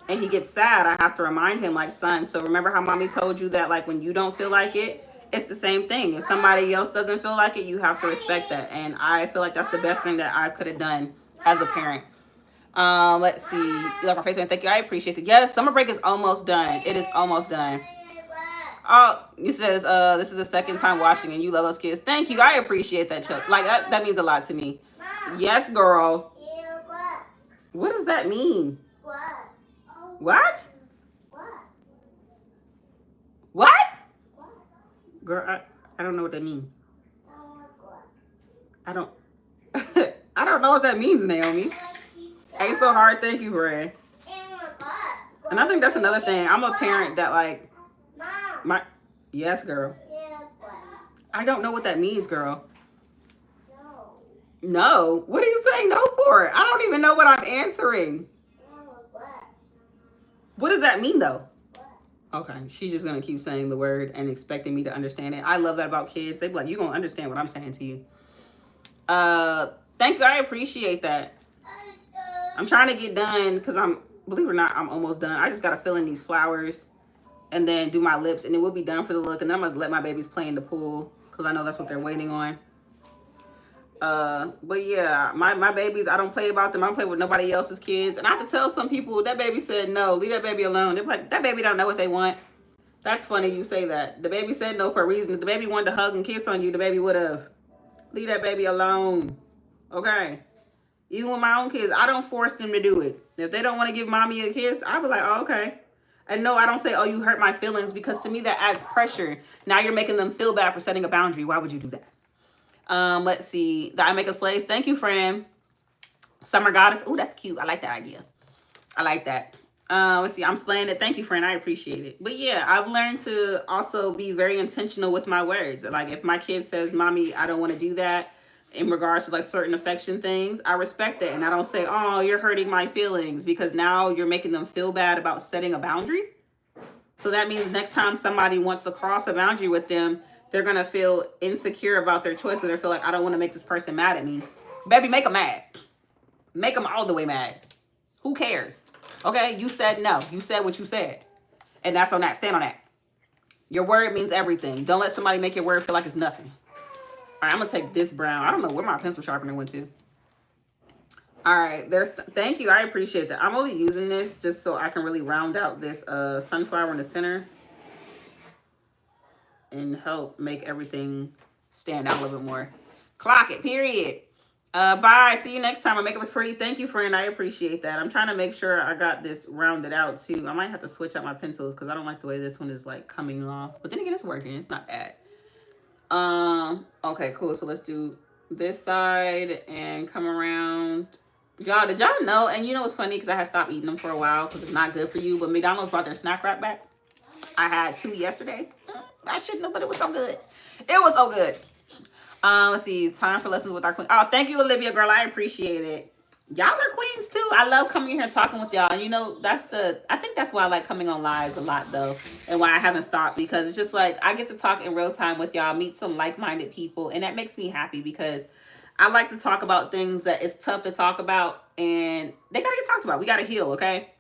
and he gets sad, I have to remind him, like, son, so remember how mommy told you that, like, when you don't feel like it, it's the same thing. If somebody else doesn't feel like it, you have to respect that. And I feel like that's the best thing that I could have done as a parent. Let's see. You like my face, man? Thank you. I appreciate it. Yes, summer break is almost done. It is almost done. Oh, he says, this is the second time watching and you love those kids. Thank you. I appreciate that, Chuck. Like, that means a lot to me. Yes, girl. What does that mean? What? What? Girl, I don't know what that means. I don't I don't know what that means, Naomi. Ain't so hard. Thank you, Bray. And I think that's another thing. I'm a parent that like my yes, girl. I don't know what that means, girl. No. What are you saying no for? I don't even know what I'm answering. What does that mean though? Okay, she's just gonna keep saying the word and expecting me to understand it. I love that about kids. They be like, you gonna understand what I'm saying to you. Thank you. I appreciate that. I'm trying to get done because believe it or not, I'm almost done. I just gotta fill in these flowers and then do my lips, and then we'll be done for the look. And then I'm gonna let my babies play in the pool because I know that's what they're waiting on. But yeah, my babies, I don't play about them. I don't play with nobody else's kids. And I have to tell some people that baby said no, leave that baby alone. They're like, that baby don't know what they want. That's funny you say that. The baby said no for a reason. If the baby wanted to hug and kiss on you, the baby would have. Leave that baby alone. Okay. Even with my own kids, I don't force them to do it. If they don't want to give mommy a kiss, I'll be like, oh, okay. And no, I don't say, oh, you hurt my feelings, because to me that adds pressure. Now you're making them feel bad for setting a boundary. Why would you do that? Let's see. The eye makeup slays. Thank you, friend. Summer goddess. Oh, that's cute. I like that idea. I like that. Let's see. I'm slaying it. Thank you, friend. I appreciate it. But yeah, I've learned to also be very intentional with my words. Like if my kid says, mommy, I don't want to do that, in regards to like certain affection things, I respect it. And I don't say, oh, you're hurting my feelings, because now you're making them feel bad about setting a boundary. So that means next time somebody wants to cross a boundary with them, they're going to feel insecure about their choice, because they feel like, I don't want to make this person mad at me. Baby, make them mad. Make them all the way mad. Who cares? Okay, you said no. You said what you said. And that's on that. Stand on that. Your word means everything. Don't let somebody make your word feel like it's nothing. All right, I'm going to take this brown. I don't know where my pencil sharpener went to. All right, thank you. I appreciate that. I'm only using this just so I can really round out this sunflower in the center and help make everything stand out a little bit more. Clock it, period. Bye. See you next time. My makeup is pretty. Thank you, friend. I appreciate that. I'm trying to make sure I got this rounded out too. I might have to switch out my pencils because I don't like the way this one is like coming off. But then again, it's working. It's not bad. Okay, cool. So let's do this side and come around. Y'all, did y'all know? And you know what's funny? Because I had stopped eating them for a while because it's not good for you. But McDonald's brought their snack wrap back. I had 2 yesterday. I shouldn't have, but it was so good. It was so good. Let's see. Time for lessons with our queen. Oh, thank you, Olivia, girl. I appreciate it. Y'all are queens too. I love coming here and talking with y'all. And you know, I think that's why I like coming on lives a lot though. And why I haven't stopped, because it's just like I get to talk in real time with y'all, meet some like-minded people. And that makes me happy because I like to talk about things that it's tough to talk about. And they got to get talked about. We got to heal, okay?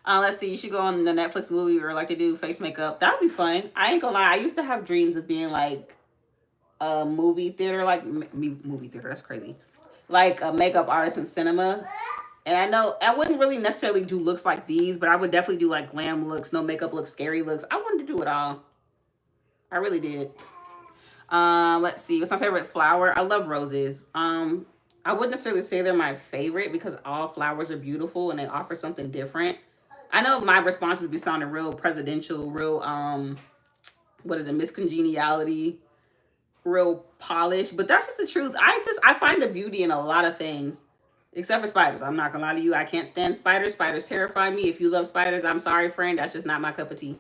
Let's see. You should go on the Netflix movie or like they do face makeup. That would be fun. I ain't gonna lie. I used to have dreams of being like a movie theater, like movie theater. That's crazy. Like a makeup artist in cinema. And I know I wouldn't really necessarily do looks like these, but I would definitely do like glam looks, no makeup looks, scary looks. I wanted to do it all. I really did. Let's see. What's my favorite flower? I love roses. I wouldn't necessarily say they're my favorite because all flowers are beautiful and they offer something different. I know my responses be sounding real presidential, real, what is it, miscongeniality, real polished, but that's just the truth. I find the beauty in a lot of things, except for spiders. I'm not gonna lie to you. I can't stand spiders. Spiders terrify me. If you love spiders, I'm sorry, friend. That's just not my cup of tea.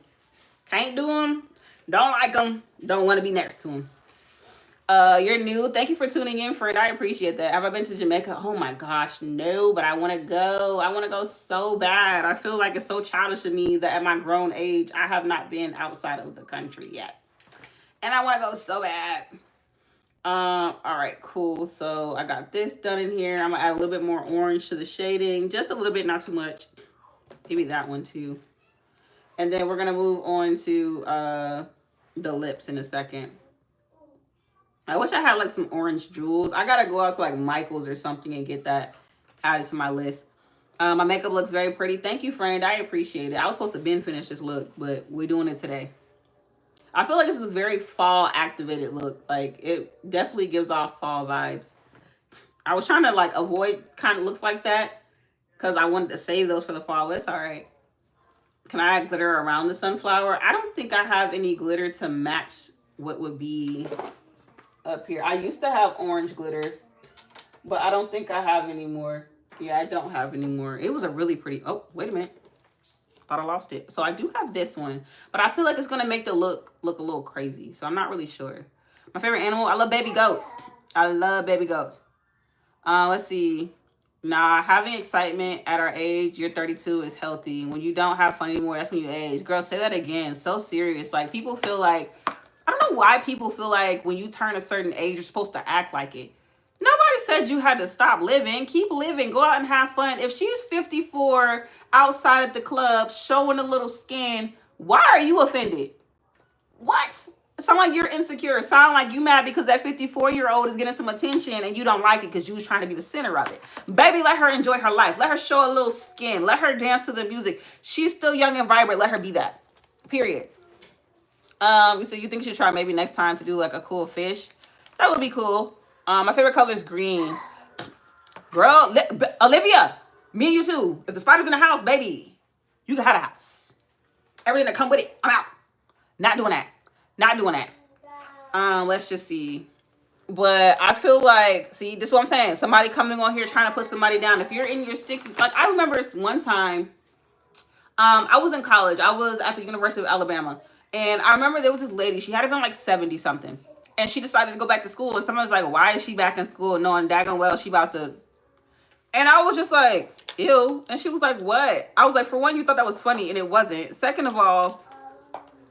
Can't do them. Don't like them. Don't want to be next to them. You're new. Thank you for tuning in, friend. I appreciate that. Have I been to Jamaica? Oh my gosh, no, but I want to go. I want to go so bad. I feel like it's so childish of me that at my grown age, I have not been outside of the country yet. And I want to go so bad. All right, cool. So I got this done in here. I'm gonna add a little bit more orange to the shading. Just a little bit, not too much. Maybe that one too. And then we're gonna move on to the lips in a second. I wish I had like some orange jewels. I gotta go out to like Michael's or something and get that added to my list. My makeup looks very pretty. Thank you, friend. I appreciate it. I was supposed to been finish this look, but we're doing it today. I feel like this is a very fall activated look. Like it definitely gives off fall vibes. I was trying to like avoid kind of looks like that because I wanted to save those for the fall. It's all right. Can I add glitter around the sunflower? I don't think I have any glitter to match what would be up here. I used to have orange glitter, but I don't think I have anymore. Yeah, I don't have anymore. It was a really pretty, oh, wait a minute. Thought I lost it. So I do have this one, but I feel like it's gonna make the look a little crazy. So I'm not really sure. My favorite animal, I love baby goats. I love baby goats. Let's see. Nah, having excitement at our age, you're 32, is healthy. When you don't have fun anymore, that's when you age. Girl, say that again. So serious. Like, people feel like, I don't know why people feel like when you turn a certain age, you're supposed to act like it. Nobody said you had to stop living. Keep living. Go out and have fun. If she's 54 outside at the club showing a little skin, why are you offended? What? It sound like you're insecure. It sound like you mad because that 54-year-old is getting some attention and you don't like it because you was trying to be the center of it. Baby, let her enjoy her life. Let her show a little skin. Let her dance to the music. She's still young and vibrant. Let her be that. Period. So you think you should try maybe next time to do like a cool fish? That would be cool. My favorite color is green. Girl, Olivia, me and you too. If the spider's in the house, baby, you can have a house. Everything that come with it, I'm out. Not doing that. Not doing that. Let's just see. But I feel like, see, this is what I'm saying. Somebody coming on here trying to put somebody down. If you're in your 60s, like I remember one time, I was in college. I was at the University of Alabama. And I remember there was this lady, she had to been like 70 something. And she decided to go back to school. And someone was like, why is she back in school knowing daggone well she about to... And I was just like, ew. And she was like, what? I was like, for one, you thought that was funny, and it wasn't. Second of all,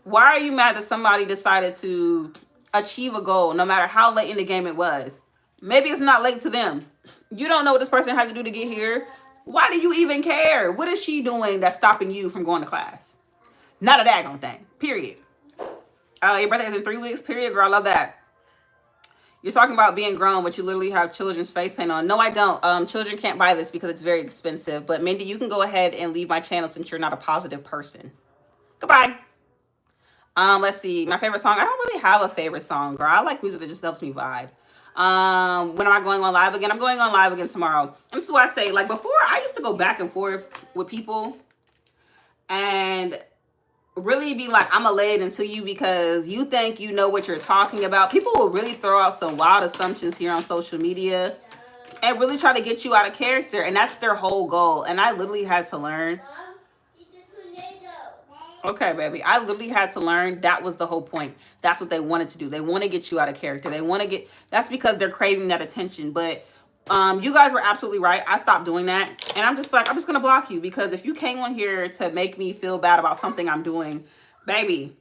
why are you mad that somebody decided to achieve a goal, no matter how late in the game it was? Maybe it's not late to them. You don't know what this person had to do to get here. Why do you even care? What is she doing that's stopping you from going to class? Not a daggone thing. Period. Your birthday is in 3 weeks. Period, girl. I love that. You're talking about being grown, but you literally have children's face paint on. No, I don't. Children can't buy this because it's very expensive. But Mindy, you can go ahead and leave my channel since you're not a positive person. Goodbye. Let's see. My favorite song. I don't really have a favorite song, girl. I like music that just helps me vibe. When am I going on live again? I'm going on live again tomorrow. And this is what I say. Like before, I used to go back and forth with people and really be like, I'm gonna lay it into you because you think you know what you're talking about. People will really throw out some wild assumptions here on social media and really try to get you out of character, and that's their whole goal. And I literally had to learn. Okay, baby. I literally had to learn that was the whole point. That's what they wanted to do. They want to get you out of character. They want to get, that's because they're craving that attention. But you guys were absolutely right. I stopped doing that. And I'm just like, I'm just going to block you because if you came on here to make me feel bad about something I'm doing, baby,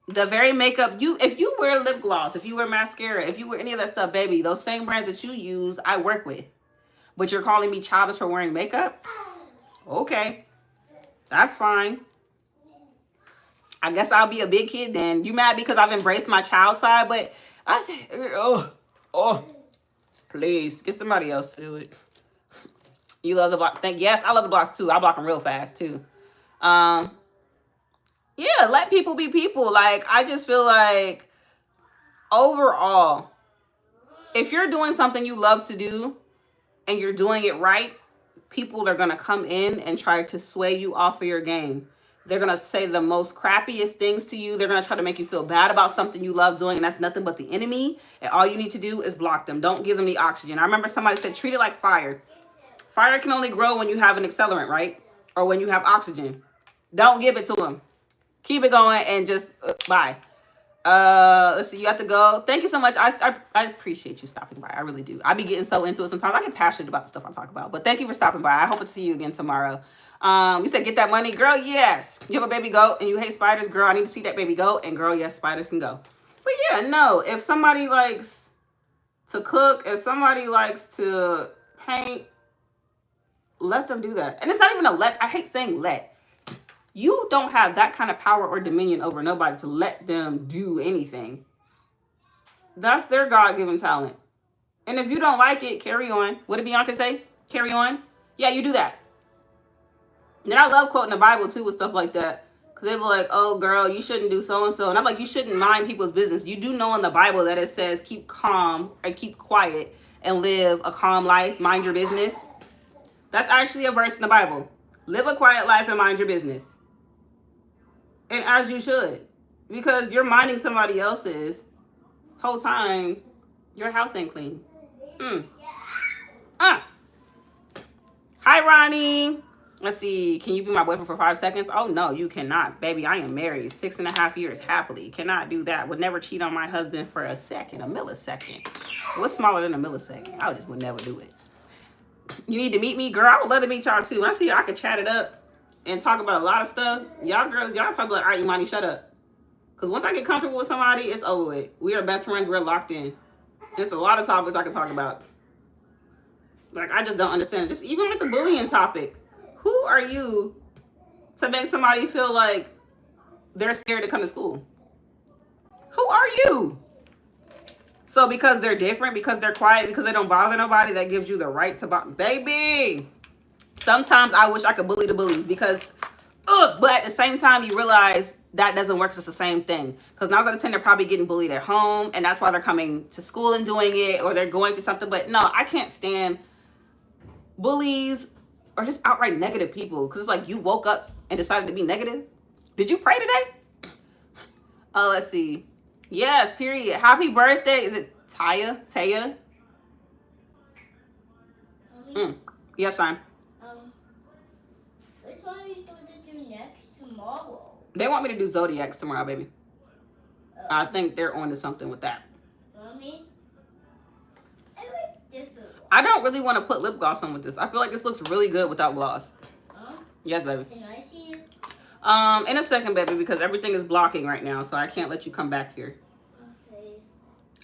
the very makeup, if you wear lip gloss, if you wear mascara, if you wear any of that stuff, baby, those same brands that you use, I work with. But you're calling me childish for wearing makeup? Okay. That's fine. I guess I'll be a big kid then. You mad because I've embraced my child side, but please get somebody else to do it. You love the block. Yes, I love the blocks too. I block them real fast too. Yeah, let people be people. Like, I just feel like overall, if you're doing something you love to do and you're doing it right, people are going to come in and try to sway you off of your game. They're going to say the most crappiest things to you. They're going to try to make you feel bad about something you love doing, and that's nothing but the enemy. And all you need to do is block them. Don't give them the oxygen. I remember somebody said, treat it like fire. Fire can only grow when you have an accelerant, right? Or when you have oxygen. Don't give it to them. Keep it going and just bye. Let's see. You have to go. Thank you so much. I appreciate you stopping by. I really do. I be getting so into it sometimes. I get passionate about the stuff I talk about. But thank you for stopping by. I hope to see you again tomorrow. You said get that money, girl. Yes. You have a baby goat and you hate spiders, girl. I need to see that baby goat. And girl, yes, spiders can go. But yeah, no. If somebody likes to cook and somebody likes to paint, let them do that. And it's not even a let. I hate saying let. You don't have that kind of power or dominion over nobody to let them do anything. That's their God-given talent. And if you don't like it, carry on. What did Beyonce say? Carry on. Yeah, you do that. And I love quoting the Bible too with stuff like that. Because they were like, oh girl, you shouldn't do so-and-so. And I'm like, you shouldn't mind people's business. You do know in the Bible that it says keep calm or keep quiet and live a calm life. Mind your business. That's actually a verse in the Bible. Live a quiet life and mind your business. And as you should. because you're minding somebody else's whole time. Your house ain't clean. Hi, Ronnie. Let's see. Can you be my boyfriend for 5 seconds? Oh, no, you cannot. Baby, I am married 6.5 years happily. Cannot do that. Would never cheat on my husband for a second, a millisecond. What's smaller than a millisecond? I just would never do it. You need to meet me, girl. I would love to meet y'all too. When I tell you I could chat it up and talk about a lot of stuff, y'all girls, y'all probably like, all right, Imani, shut up. Because once I get comfortable with somebody, it's over with. We are best friends. We're locked in. There's a lot of topics I can talk about. Like, I just don't understand it. Just even with the bullying topic. Who are you to make somebody feel like they're scared to come to school? Who are you? So because they're different, because they're quiet, because they don't bother nobody, that gives you the right to bother. Baby, sometimes I wish I could bully the bullies because, but at the same time, you realize that doesn't work. It's the same thing. Because 9 out of 10, they're probably getting bullied at home, and that's why they're coming to school and doing it, or they're going through something. But no, I can't stand bullies or just outright negative people. Because it's like you woke up and decided to be negative. Did you pray today? Oh, let's see. Yes, period. Happy birthday. Is it Taya? Taya? Yes, I'm. Which one are you going to do next tomorrow? They want me to do Zodiacs tomorrow, baby. I think they're on to something with that. Mommy? I like this one. I don't really want to put lip gloss on with this. I feel like this looks really good without gloss. Yes, baby. Can I see you? In a second, baby, because everything is blocking right now, so I can't let you come back here. Okay.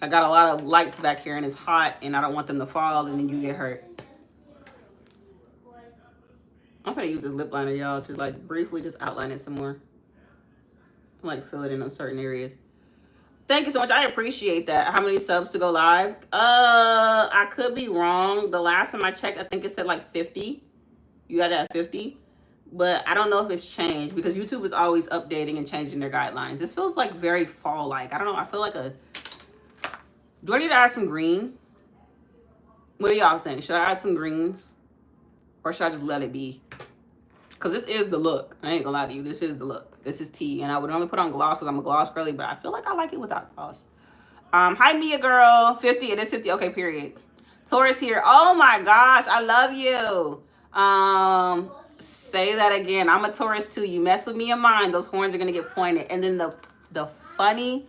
I got a lot of lights back here, and it's hot, and I don't want them to fall, and then you get hurt. I'm gonna use this lip liner, y'all, to like briefly just outline it some more. Like fill it in on certain areas. Thank you so much. I appreciate that. How many subs to go live? I could be wrong. The last time I checked, I think it said like 50. You gotta have 50. But I don't know if it's changed because YouTube is always updating and changing their guidelines. This feels like very fall-like. I don't know. I feel like do I need to add some green? What do y'all think? Should I add some greens? Or should I just let it be? Because this is the look. I ain't gonna lie to you. This is the look. This is tea. And I would only put on gloss because I'm a gloss girly, but I feel like I like it without gloss. Hi, Mia girl. 50. It is 50. Okay, period. Taurus here. Oh my gosh. I love you. Say that again. I'm a Taurus too. You mess with me in mine, those horns are gonna get pointed. And then the funny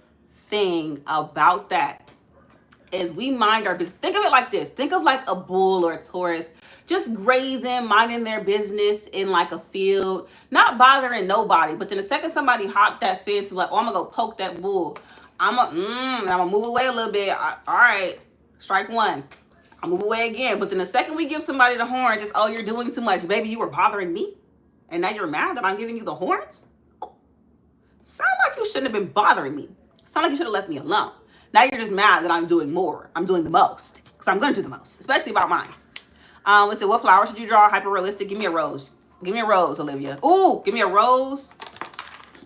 thing about that is we mind our business. Think of it like this. Think of like a bull or a Taurus just grazing, minding their business in like a field, not bothering nobody. But then the second somebody hopped that fence, like, oh, I'm gonna go poke that bull. I'm gonna move away a little bit. All right, strike one. I'll move away again. But then the second we give somebody the horn, just, oh, you're doing too much. Baby, you were bothering me. And now you're mad that I'm giving you the horns? Sound like you shouldn't have been bothering me. Sound like you should have left me alone. Now you're just mad that I'm doing more. I'm doing the most. Because I'm going to do the most. Especially about mine. Let's see. What flower should you draw? Hyper realistic. Give me a rose. Give me a rose, Olivia. Ooh, give me a rose.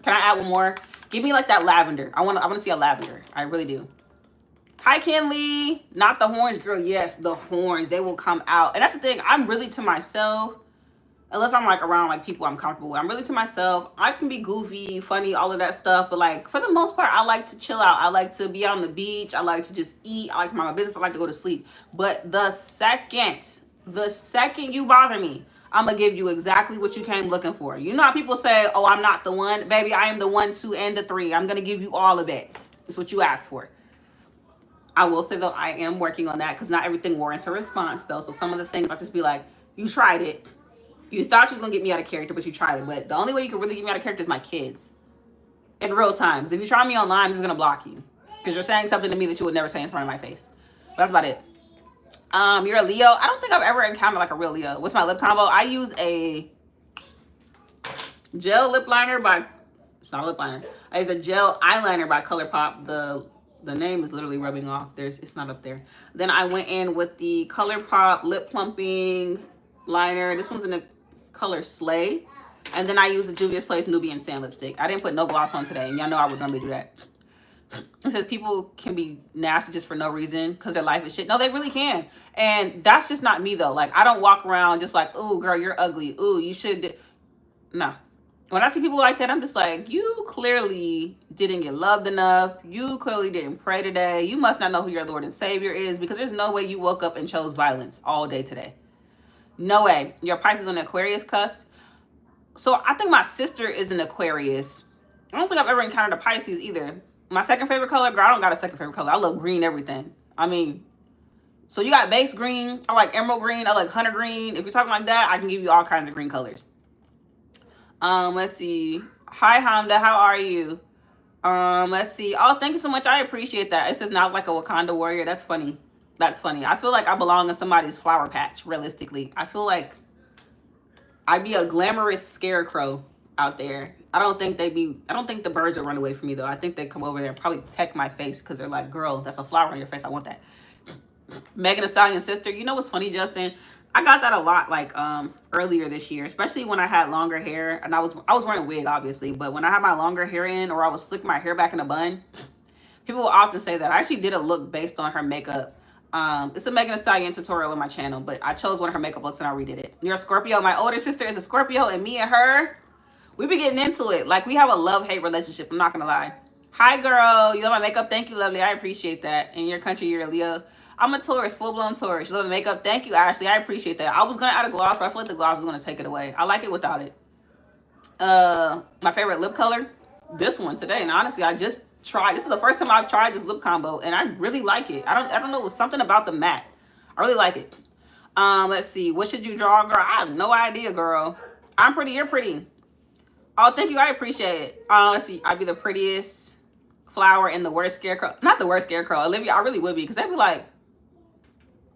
Can I add one more? Give me like that lavender. I want to see a lavender. I really do. Hi, Kenley. Not the horns, girl. Yes, the horns. They will come out. And that's the thing. I'm really to myself. Unless I'm like around like people I'm comfortable with. I'm really to myself. I can be goofy, funny, all of that stuff. But like for the most part, I like to chill out. I like to be on the beach. I like to just eat. I like to mind my business. I like to go to sleep. But the second you bother me, I'm going to give you exactly what you came looking for. You know how people say, oh, I'm not the one. Baby, I am the 1, 2, and the 3. I'm going to give you all of it. It's what you asked for. I will say, though, I am working on that because not everything warrants a response, though. So some of the things I'll just be like, you tried it. You thought you was going to get me out of character, but you tried it. But the only way you can really get me out of character is my kids. In real times. If you try me online, I'm just going to block you. Because you're saying something to me that you would never say in front of my face. But that's about it. You're a Leo. I don't think I've ever encountered like a real Leo. What's my lip combo? I use a gel lip liner by... It's not a lip liner. I use a gel eyeliner by ColourPop. The name is literally rubbing off. It's not up there. Then I went in with the ColourPop lip plumping liner. This one's in the color Slay. And then I used the Juvia's Place Nubian Sand lipstick. I didn't put no gloss on today. And y'all know I would normally do that. It says people can be nasty just for no reason because their life is shit. No, they really can. And that's just not me, though. Like, I don't walk around just like, ooh, girl, you're ugly. Ooh, you should... No. When I see people like that, I'm just like, you clearly didn't get loved enough. You clearly didn't pray today. You must not know who your Lord and Savior is, because there's no way you woke up and chose violence all day today. No way. Your Pisces on the Aquarius cusp. So I think my sister is an Aquarius. I don't think I've ever encountered a Pisces either. My second favorite color, girl, I don't got a second favorite color. I love green everything. I mean, so you got base green. I like emerald green. I like hunter green. If you're talking like that, I can give you all kinds of green colors. Let's see. Hi, Hamda. How are you? Let's see. Oh, thank you so much. I appreciate that. It says not like a Wakanda warrior. That's funny. That's funny. I feel like I belong in somebody's flower patch, realistically. I feel like I'd be a glamorous scarecrow out there. I don't think the birds would run away from me though. I think they'd come over there and probably peck my face because they're like, girl, that's a flower on your face. I want that. Megan Thee Stallion's sister. You know what's funny, Justin? I got that a lot like earlier this year, especially when I had longer hair, and I was wearing a wig obviously, but when I had my longer hair in, or I was slicking my hair back in a bun, people will often say that. I actually did a look based on her makeup. It's a Megan Thee Stallion tutorial on my channel, but I chose one of her makeup looks and I redid it. You're a Scorpio. My older sister is a Scorpio, and me and her, we be getting into it. Like, we have a love-hate relationship. I'm not gonna lie. Hi, girl. You love my makeup? Thank you, lovely. I appreciate that. In your country, you're a Leo. I'm a Taurus, full-blown Taurus. You love the makeup? Thank you, Ashley. I appreciate that. I was gonna add a gloss, but I feel like the gloss is gonna take it away. I like it without it. My favorite lip color, this one today. And honestly, I just tried. This is the first time I've tried this lip combo, and I really like it. I don't know. It was something about the matte. I really like it. Let's see. What should you draw, girl? I have no idea, girl. I'm pretty. You're pretty. Oh, thank you. I appreciate it. Let's see. I'd be the prettiest flower and the worst scarecrow. Not the worst scarecrow. Olivia, I really would be, because they'd be like,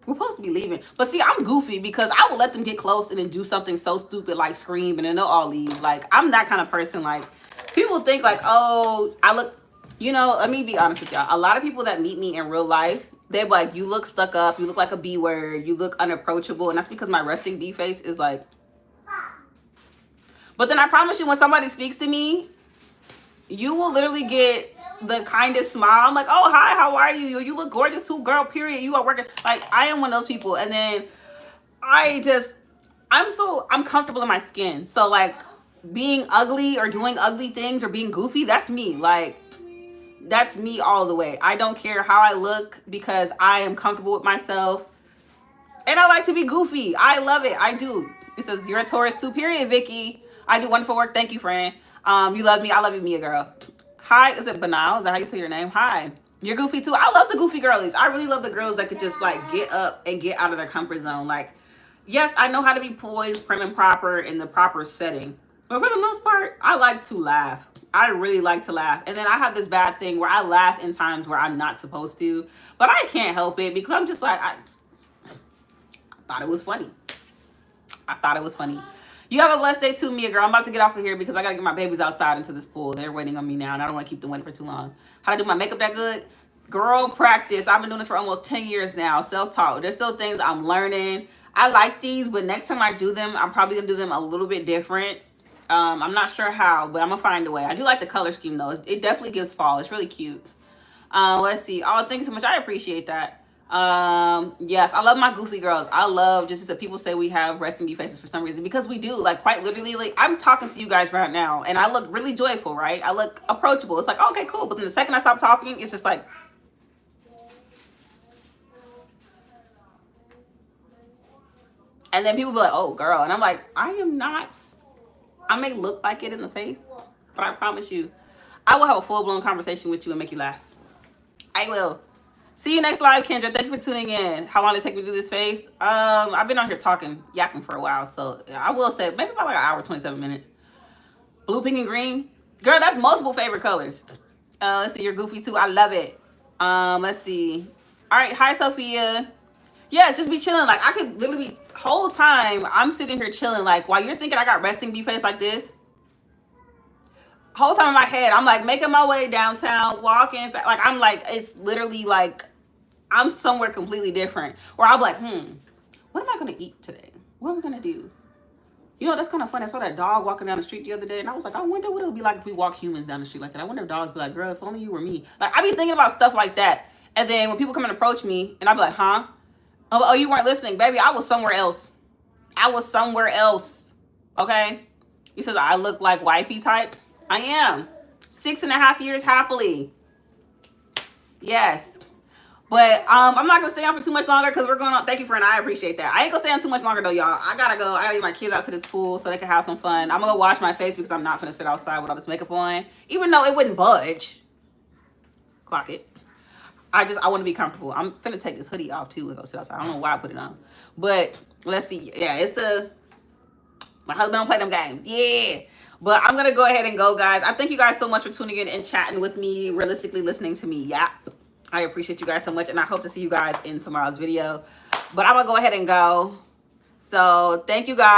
we're supposed to be leaving. But see, I'm goofy because I will let them get close and then do something so stupid like scream, and then they'll all leave. Like, I'm that kind of person. Like, people think like, oh, I look, you know, let me be honest with y'all. A lot of people that meet me in real life, they're like, you look stuck up, you look like a B word, you look unapproachable. And that's because my resting B face is like, but then I promise you, when somebody speaks to me, you will literally get the kindest smile. I'm like, oh, hi, how are you? You look gorgeous too, girl, period. You are working. Like, I am one of those people. And then I'm comfortable in my skin. So like, being ugly or doing ugly things or being goofy, that's me. Like, that's me all the way. I don't care how I look because I am comfortable with myself. And I like to be goofy. I love it. I do. It says, you're a Taurus too, period, Vicky. I do wonderful work. Thank you, friend. You love me. I love you, Mia, girl. Hi. Is it Banal? Is that how you say your name? Hi. You're goofy too. I love the goofy girlies. I really love the girls that could just like get up and get out of their comfort zone. Like, yes, I know how to be poised, prim and proper in the proper setting. But for the most part, I like to laugh. I really like to laugh. And then I have this bad thing where I laugh in times where I'm not supposed to. But I can't help it because I'm just like, I thought it was funny. I thought it was funny. You have a blessed day too, Mia, girl. I'm about to get off of here because I got to get my babies outside into this pool. They're waiting on me now, and I don't want to keep them waiting for too long. How to do my makeup that good? Girl, practice. I've been doing this for almost 10 years now. Self-taught. There's still things I'm learning. I like these, but next time I do them, I'm probably going to do them a little bit different. I'm not sure how, but I'm going to find a way. I do like the color scheme, though. It definitely gives fall. It's really cute. Let's see. Oh, thank you so much. I appreciate that. Yes, I love my goofy girls. I love just that people say we have resting B faces for some reason, because we do. Like, quite literally, like, I'm talking to you guys right now and I look really joyful, right? I look approachable. It's like, okay, cool. But then the second I stop talking, it's just like, and then people be like, oh, girl. And I'm like, I am not. I may look like it in the face, but I promise you, I will have a full-blown conversation with you and make you laugh. I will. See you next live, Kendra. Thank you for tuning in. How long did it take me to do this face? I've been on here yapping for a while, so I will say maybe about like an hour, 27 minutes. Blue, pink, and green. Girl, that's multiple favorite colors. Let's see, you're goofy too. I love it. Let's see. All right, hi, Sophia. Yeah, just be chilling. Like, I could literally be whole time I'm sitting here chilling. Like, while you're thinking I got resting B face like this, whole time in my head, I'm like making my way downtown, walking. Like, I'm like, it's literally like I'm somewhere completely different. Where I'm like, what am I gonna eat today? What am I gonna do? You know, that's kind of funny. I saw that dog walking down the street the other day, and I was like, I wonder what it would be like if we walk humans down the street like that. I wonder if dogs be like, girl, if only you were me. Like, I be thinking about stuff like that. And then when people come and approach me, and I be like, huh? Oh, you weren't listening, baby. I was somewhere else. I was somewhere else. Okay. He says, I look like wifey type. I am. 6.5 years happily. Yes. But I'm not gonna stay on for too much longer because we're going on. Thank you, friend. I appreciate that. I ain't gonna stay on too much longer though, y'all. I gotta go. I gotta get my kids out to this pool so they can have some fun. I'm gonna go wash my face because I'm not gonna sit outside with all this makeup on, even though it wouldn't budge. Clock it. I want to be comfortable. I'm finna take this hoodie off too and go sit outside. I don't know why I put it on, but let's see. Yeah, it's my husband don't play them games. Yeah. But I'm gonna go ahead and go, guys. I thank you guys so much for tuning in and chatting with me, realistically listening to me. Yeah. I appreciate you guys so much, and I hope to see you guys in tomorrow's video. But I'm gonna go ahead and go. So thank you guys.